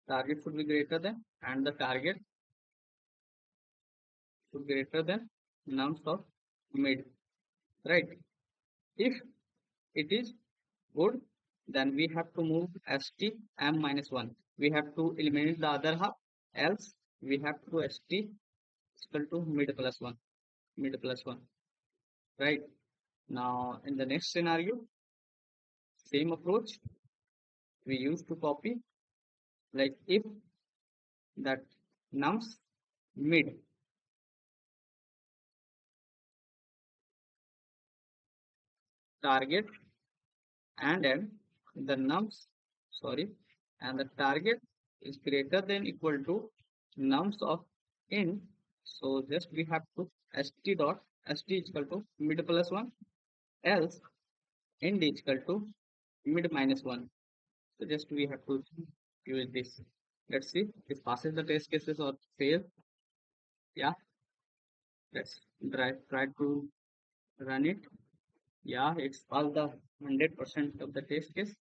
target should be greater than, and the target should be greater than nums of mid, right? If it is good, then we have to move st m -1. We have to eliminate the other half, else we have to st equal to mid plus 1, right? Now in the next scenario, same approach we used to copy, like if that nums mid target and then the nums, sorry, and the target is greater than equal to nums of int, so just we have to st dot st is equal to mid plus 1, else int is equal to mid -1. So just we have to use this. Let's see if passes the test cases or fail. Yeah, let's try to run it. Yeah, it's all the 100% of the test case.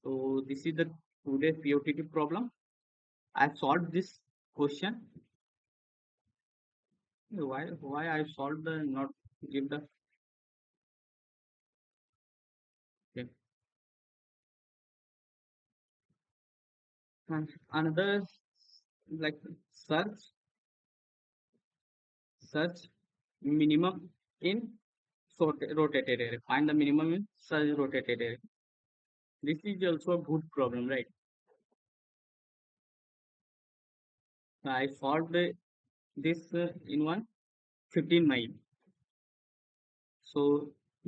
So this is the today POTT problem. I solved this question. Why I solved the not give the, okay. And another like search search minimum in rotated array. Find the minimum in search rotated array. This is also a good problem, right? I solved this in one 15 mile. So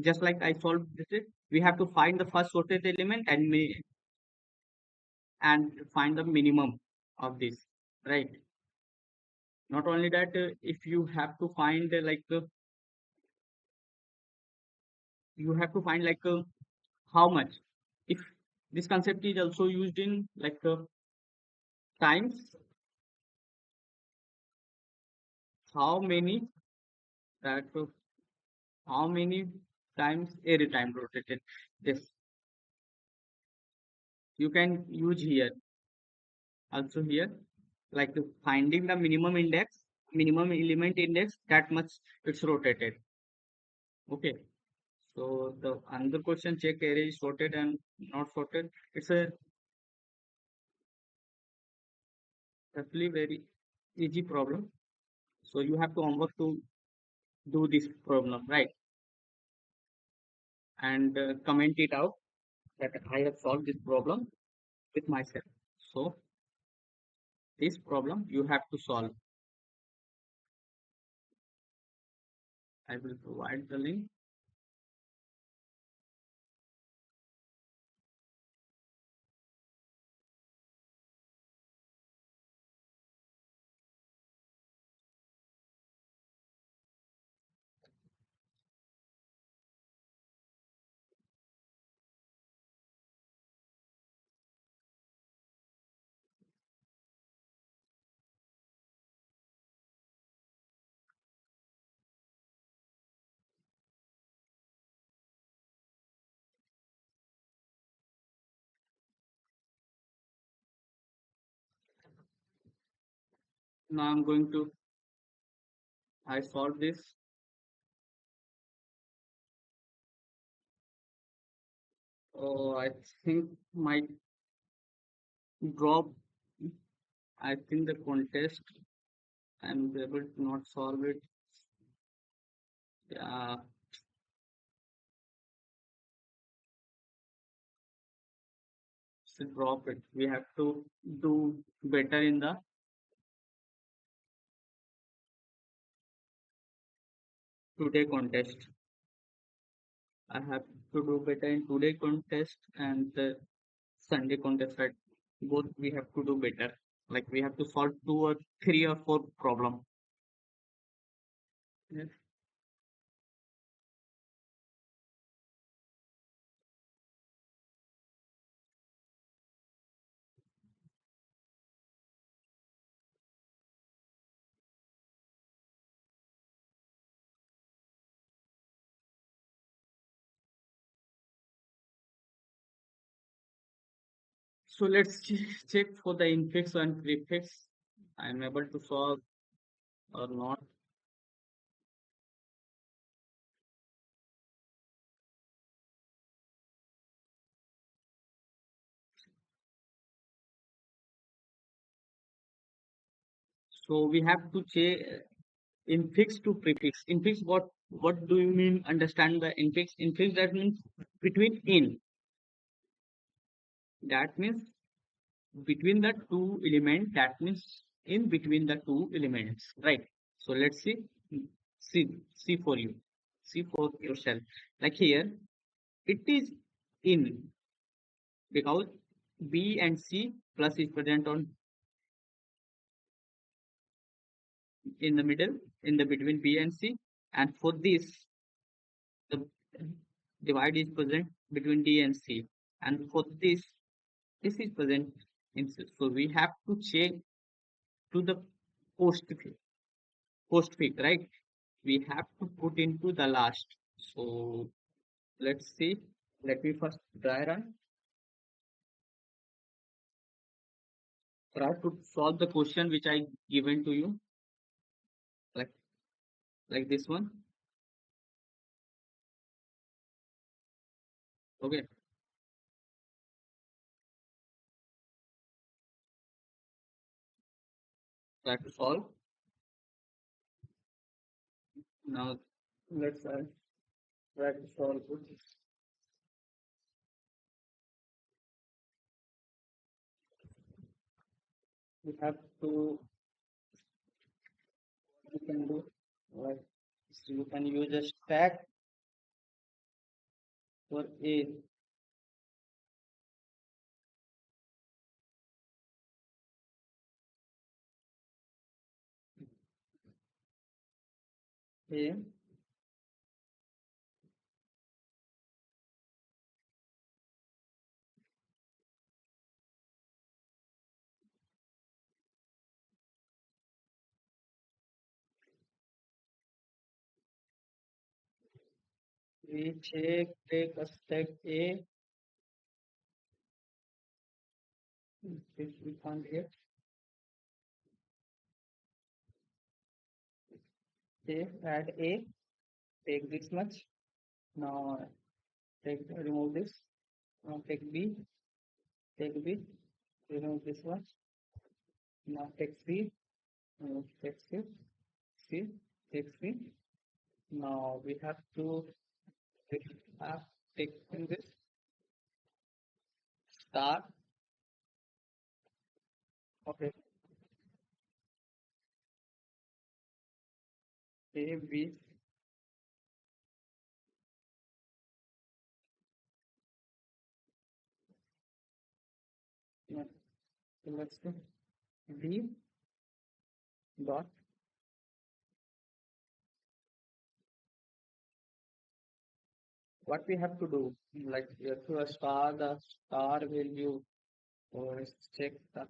just like I solved this, we have to find the first sorted element and find the minimum of this, right? Not only that, if you have to find you have to find how much. If this concept is also used in times, how many that how many times every time rotated. This you can use here also here, finding the minimum element index, that much it's rotated. Okay. So the another question, check array is sorted and not sorted. It's a definitely very easy problem. So you have to homework to do this problem, right? And comment it out that I have solved this problem with myself. So this problem you have to solve. I will provide the link. Now I'm going to I solved this. Oh, I think might drop. I think the contest I'm able to not solve it. Yeah, so drop it. We have to do better in the today contest. I have to do better in today contest and the Sunday contest. Right? Both we have to do better. Like we have to solve two or three or four problem. Yes. So let's check for the infix and prefix. I'm able to solve or not. So we have to check infix to prefix. Infix, what do you mean? Understand the infix? Infix that means between in. That means between the two elements. That means in between the two elements, right? So let's see. See for you. See for yourself. Like here, it is in because B and C plus is present on in the middle in the between B and C, and for this the divide is present between D and C, and for this is present in C. So we have to check to the postfix postfix, right? We have to put into the last. So let's see. Let me first try to solve the question which I given to you, like this one. Okay, try to solve. Now let's try to solve it. We have to you can do like so you can use a stack for a we take a stack a if we can't get a add a take this much now take remove this now take b remove this one now take c remove take c take c now we have to have taken this star. Okay, a b yeah, so let's do d dot what we have to do like you have to star the star value or check the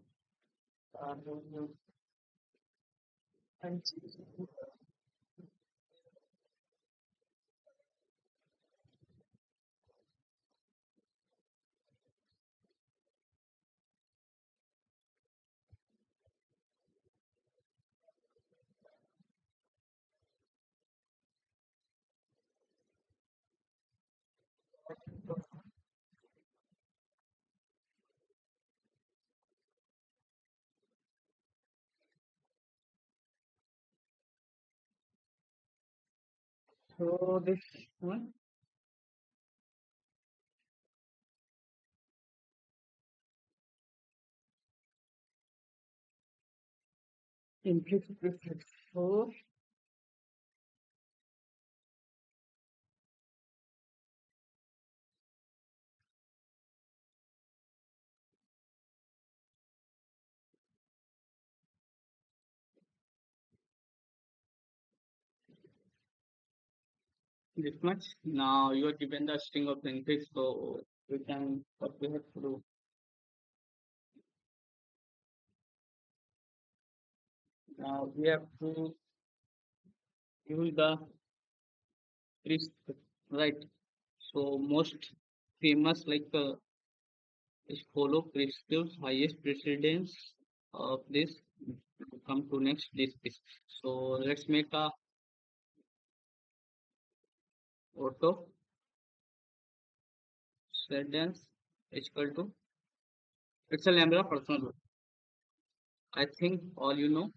star value and So this one implicit prefix. So this much. Now you are given the string of prefix, so we can what we have to do. Now we have to use the prefix, right? So most famous like is follow prescriptive highest precedence of this come to next this. So let's make a auto precedence is equal to it's a lambda function. I think all you know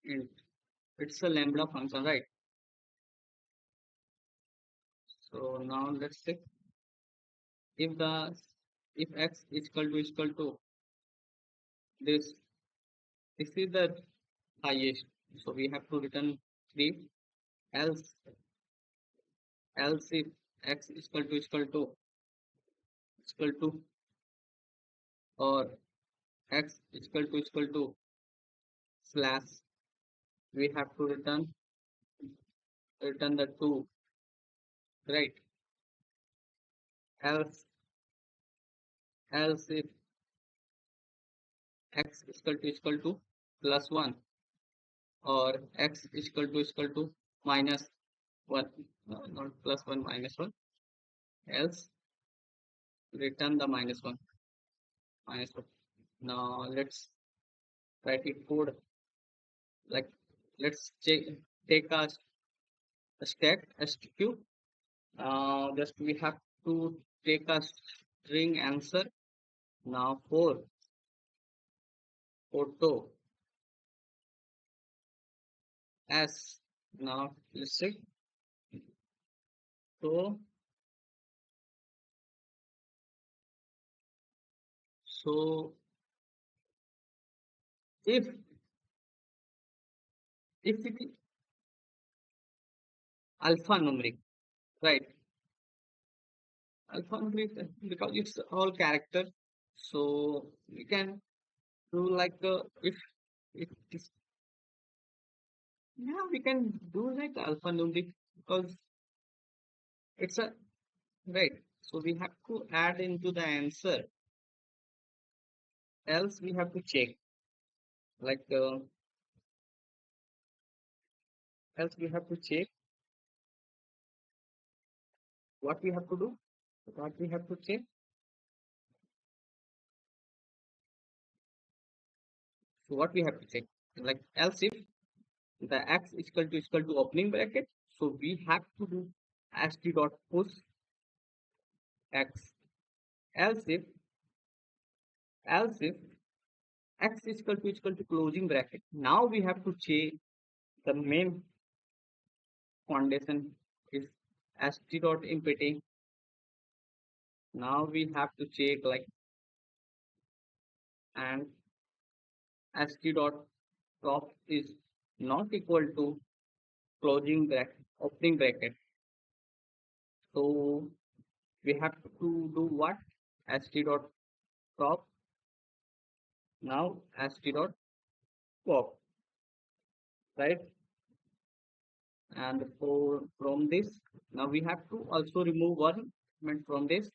and it's a lambda function, right? So now let's check if the if x is equal to this this is the highest. So we have to return 3 else else if x is equal to or x is equal to slash we have to return the 2, right? Else else if x is equal to plus 1 or x is equal to minus 1, no, not plus 1 minus 1, else return the minus 1. Now let's write it code like let's take a stack SQ. Just we have to take a string answer. Now for auto s. Now let's see. So if it is alphanumeric, right? Alphanumeric because it's all character. So we can do like if it is yeah we can do like alphanumeric because it's a right. So we have to add into the answer. Else we have to check like else we have to check what we have to do. What we have to check. So what we have to check like else if the x is equal to opening bracket. So we have to do st dot push x. Else if else if x is equal to closing bracket. Now we have to check the main condition is st dot empty. Now we have to check like and st dot top is not equal to closing bracket opening bracket. So we have to do what st dot top now st dot pop, right? And for from this now we have to also remove one element from this.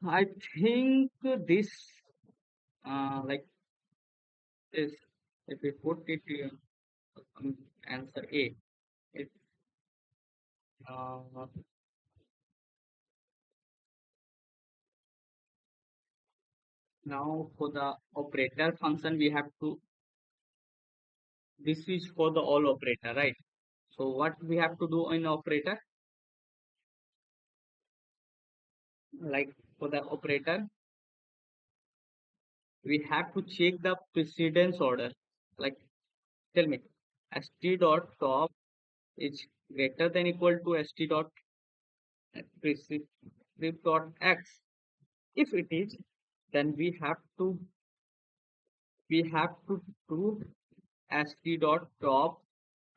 I think this like this if we put it answer A it uh, now for the operator function we have to this is for the all operator, right? So what we have to do in operator Like for the operator, we have to check the precedence order. Like tell me, st dot top is greater than equal to st dot prescript dot x. If it is, then we have to do st dot top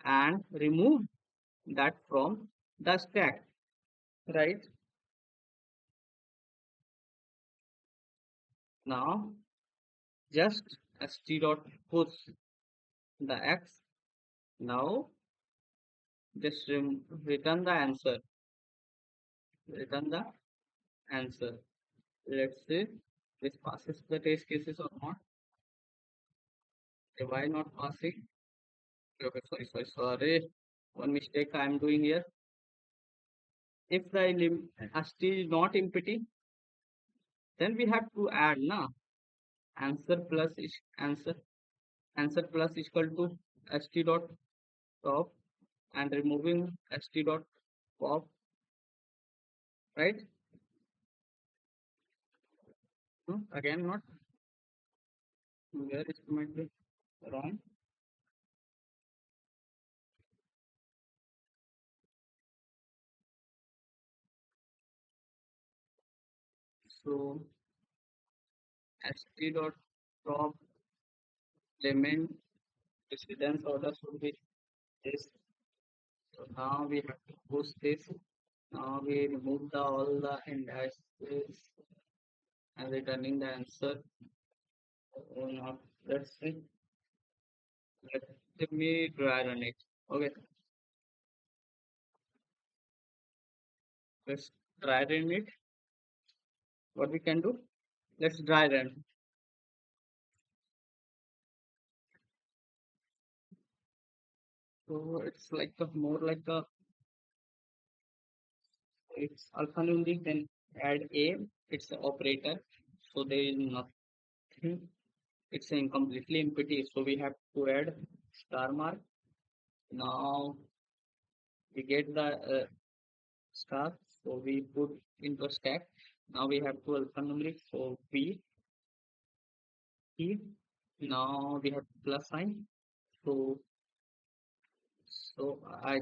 and remove that from the stack, right? Now just st dot push the x. Now just return the answer. Return the answer. Let's see this passes the test cases or not. Okay, why not passing? Okay, sorry. One mistake I am doing here. If the st is not empty, then we have to add na answer plus is answer plus is equal to st dot top and removing st dot pop, right? No, again not. Where is might be wrong? So st dot top element precedence order should be this. So now we have to push this. Now we remove all the indices and returning the answer. Oh, not. Let's see. Let me try run it. Okay, let's try run it. What we can do? Let's try run. So it's like a more like a it's alphanumeric then add a. It's the operator. So there is nothing. It's incompletely empty. So we have to add star mark. Now we get the star. So we put into a stack. Now we have to alphanumeric. So P. Now we have plus sign. So I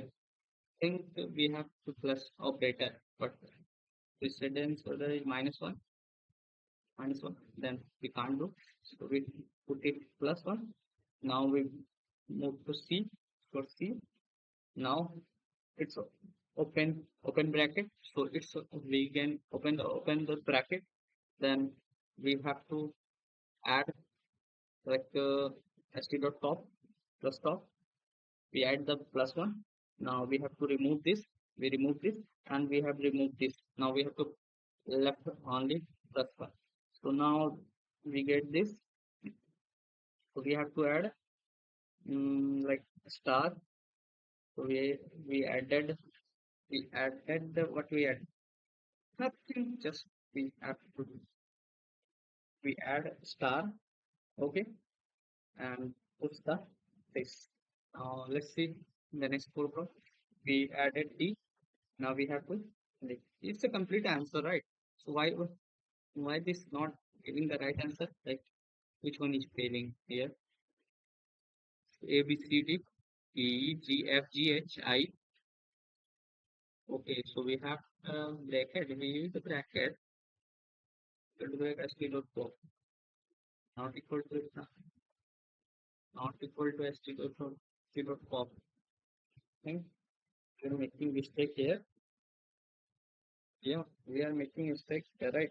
think we have to plus operator, but precedence order is minus one. Then we can't do. So we put it plus one. Now we move to C for C. Now it's open bracket. So it's we can open the bracket. Then we have to add like st dot top plus top. We add the plus one. Now we have to remove this. We remove this and we have removed this. Now we have to left only plus one. So now we get this. So we have to add like star. So we added the what we add nothing. Just we have to we add star. Okay, and push the this. Now let's see the next program. We added D. Now we have to like it's a complete answer, right? So why this not giving the right answer? Like which one is failing here? A B C D E G F G H I. Okay, so we have bracket. We use the bracket to do as T dot pop not equal to T dot pop. Think we're making mistake here. Yeah, we are making mistake here, right?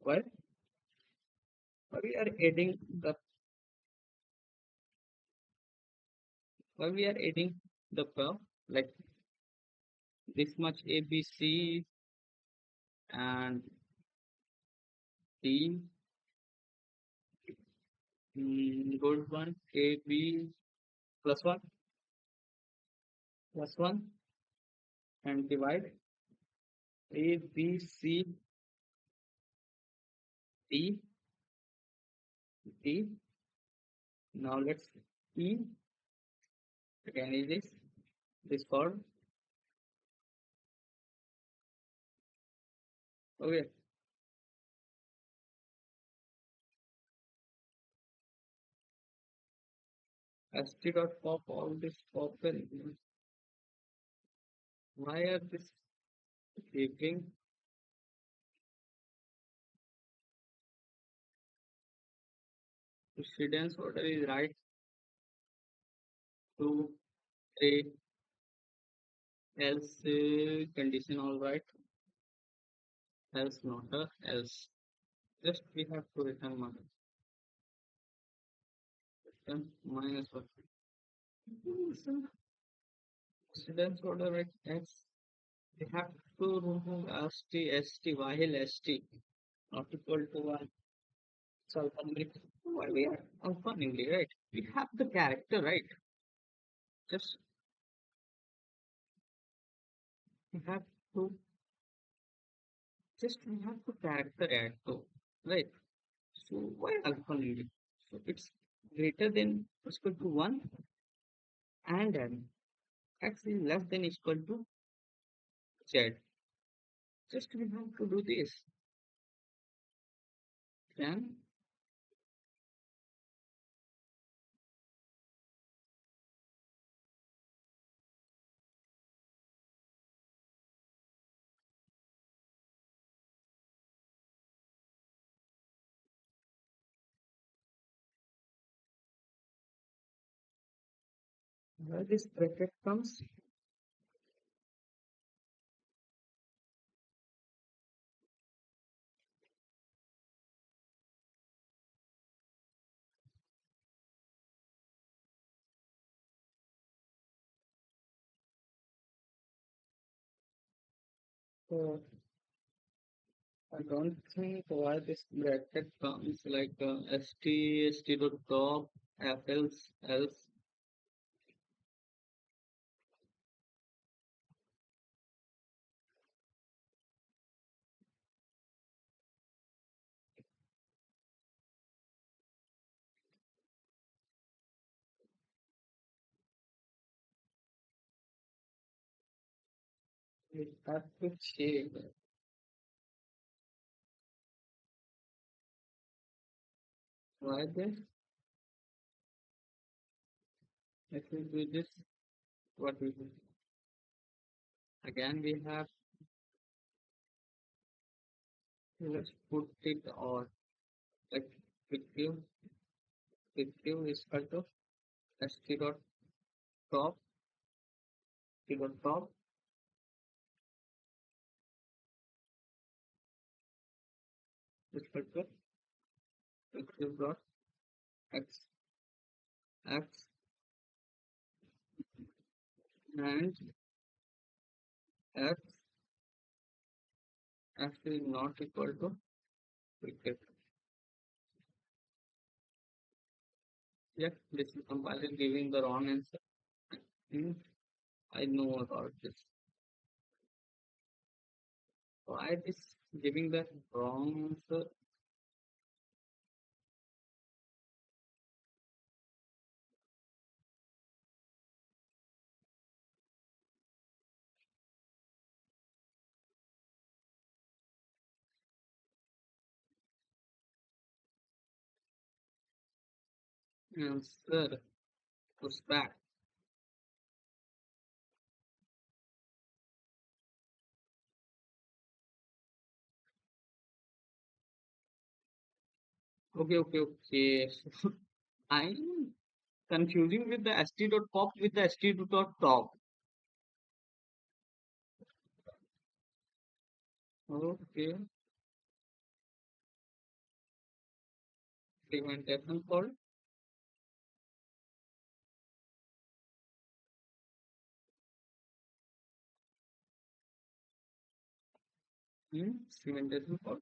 Why? Why we are adding the why we are adding the curve like this much A B C and D. Good one. A B plus one and divide A B C D D. Now let's E again is this called Okay, st.pop, all this open. Why are this keeping precedence order is right? 2, 3, else condition all right, else not else. Just we have to return minus. Return minus what? Precedence order right else. We have to remove st while st not equal to 1. So alphanumeric. Why we are alphanumeric, right? We have the character, right? Just we have to we have to character add to, right? So why alphanumeric? So it's greater than or equal to 1 and n. X is less than equal to z. Just we have to do this. Then where this bracket comes, so I don't think why this bracket comes like st dot top f else. We have to check why this. If we do this, what we do? Again, we have let's put it on like with you is equal to st dot top top is equal to dot x x and x x is not equal to cricket. Yeah, this is compiler giving the wrong answer. Hmm, I know about this. Why this giving the wrong answer? Answer push back. Okay. So I'm confusing with the st dot pop with the st dot top. Okay, segmentation called segmentation called.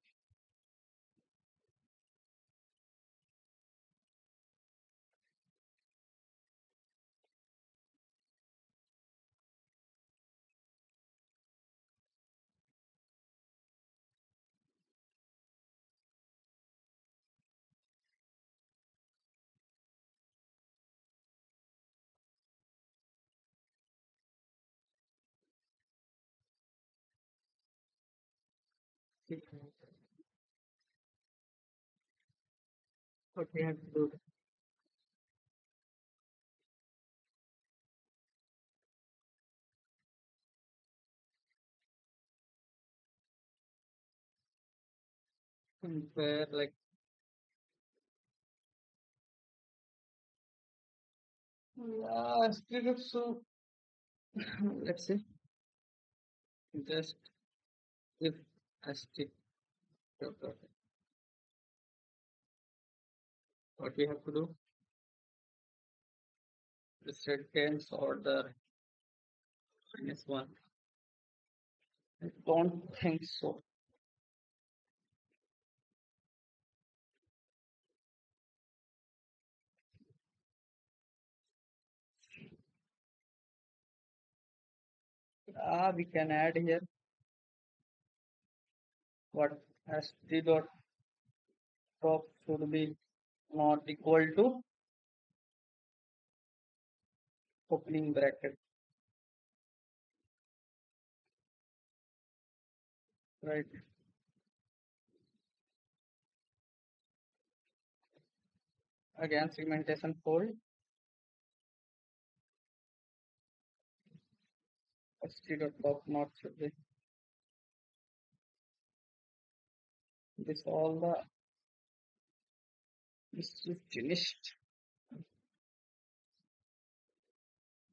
What we have to do? Compare like split up. So let's say just if I stick what we have to do, the sentence order minus one. I don't think so. We can add here what st dot top should be not equal to opening bracket, right? Again, segmentation fold st dot top not should be this all the this is finished.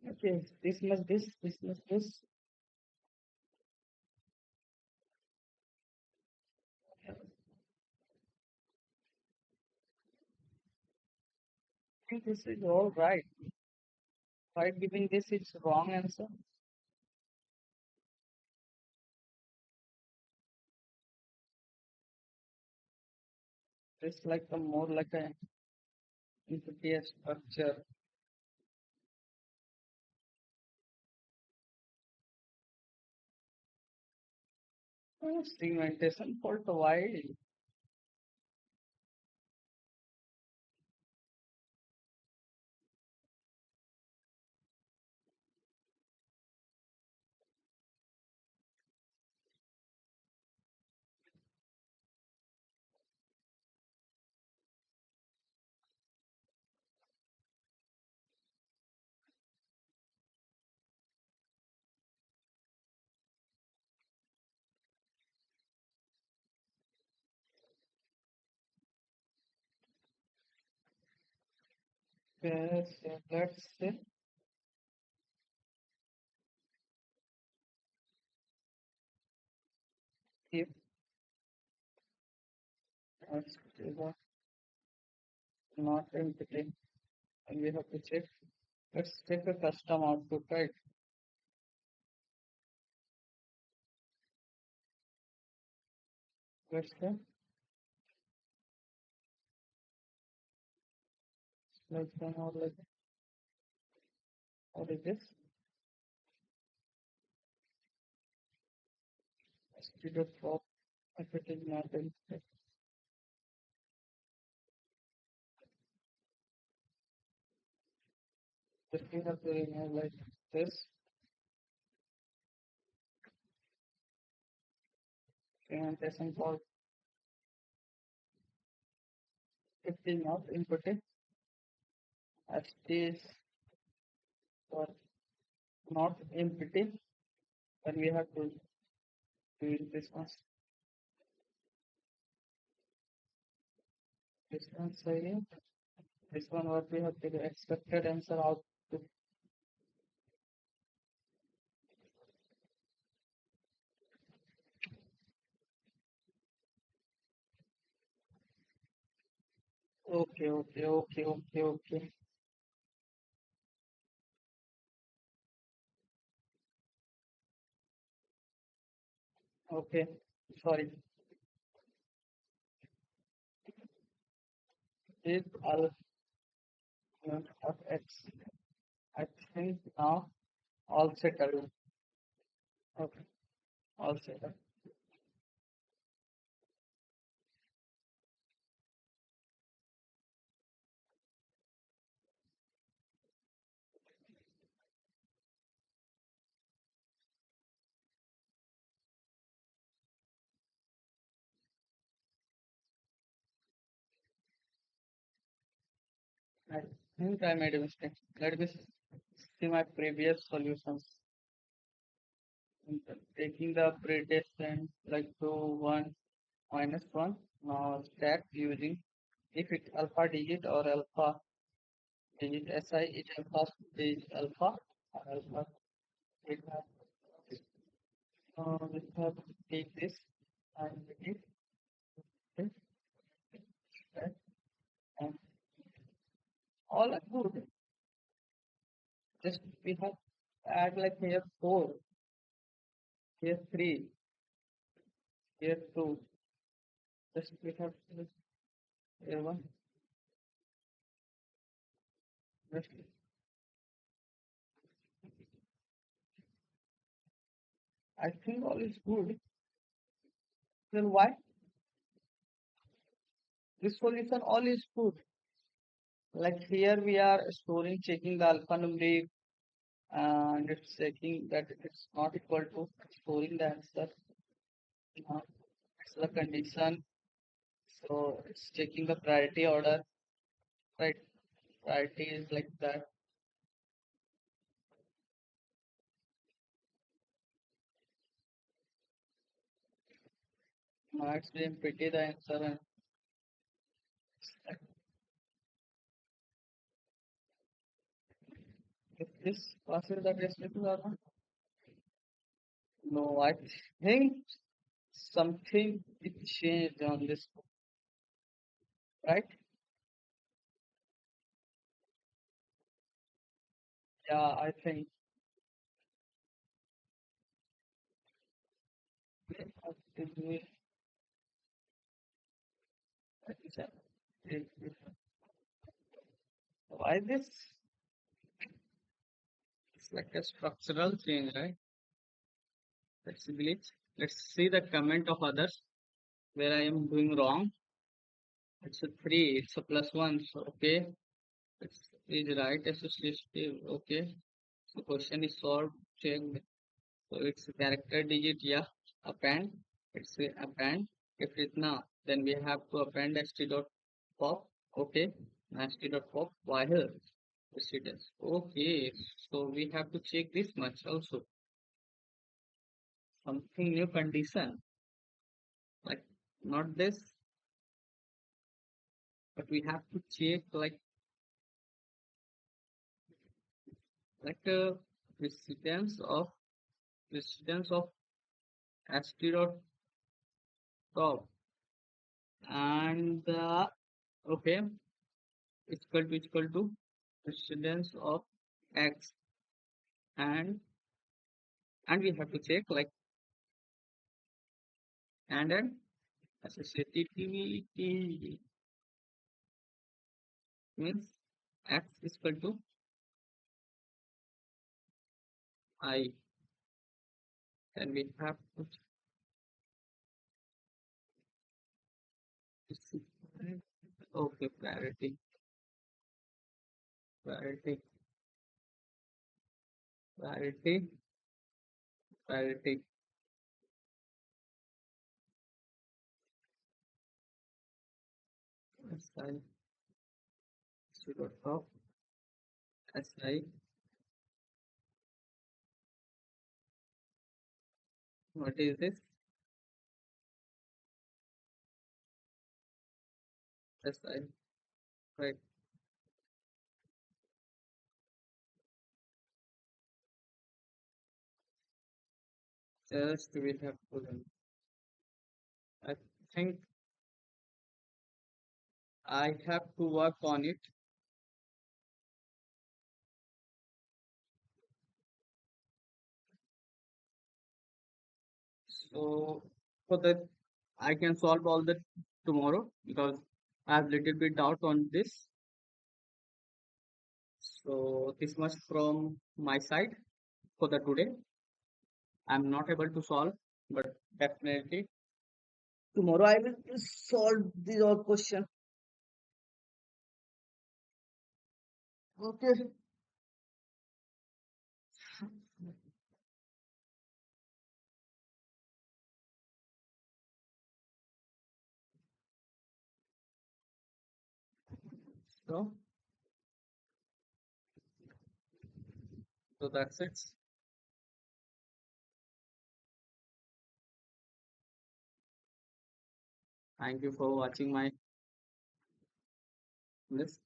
Okay, this must this must this. I think this is all right. Why giving this is wrong answer? It's like a more like a entity structure. Segmentation fault why? Yes, let's say if it's not entity, and we have to check. Let's check the custom output, right? Let's say like or like what is this? St dot top if it is not entity. Just we have to remove like this segmentation fault. If it is not inputted as is or not empty, then we have to do this one. This one saying this one what we have to do expected answer output. Okay, okay, okay, okay, okay. Okay, sorry. Is of x. I think now all settled. Okay, all settled. I think I made a mistake. Let me see my previous solutions. Taking the predestined like to 1 minus 1. Now stack using if it's alpha digit or alpha digit SI is alpha or alpha. We have to take this and make it this, that, and all are good. Just we have to add like here 4, here 3, here 2. Just we have to here 1. Just I think all is good. Then why this solution all is good? Like here we are storing checking the alphanumeric and it's checking that it's not equal to storing the answer. It's the condition. So it's checking the priority order, right? Priority is like that. Now it's being pretty the answer and if this passes the test or not. No, I think something is changed on this, right? Yeah, I think. Why this? It's like a structural change, right? Let's glitch. Let's see the comment of others where I am doing wrong. It's a 3, it's a plus 1. So, okay, it's is right associative. Okay, so question is solved. Checked. So it's a character digit. Yeah, append. It's a append. If it's now, then we have to append st dot pop. Okay, st dot pop while precedence. Okay, so we have to check this much also. Something new condition like not this, but we have to check like precedence of precedence of st top and okay equal to precedence of x and we have to check like and then associativity means x is equal to I, then we have to okay priority priority priority si zero top si what is this si right just we have to run. I think I have to work on it. So for that, I can solve all that tomorrow because I have little bit doubt on this. So this much from my side for the today. I'm not able to solve, but definitely tomorrow I will solve these all question. Okay. So So that's it. Thank you for watching my this.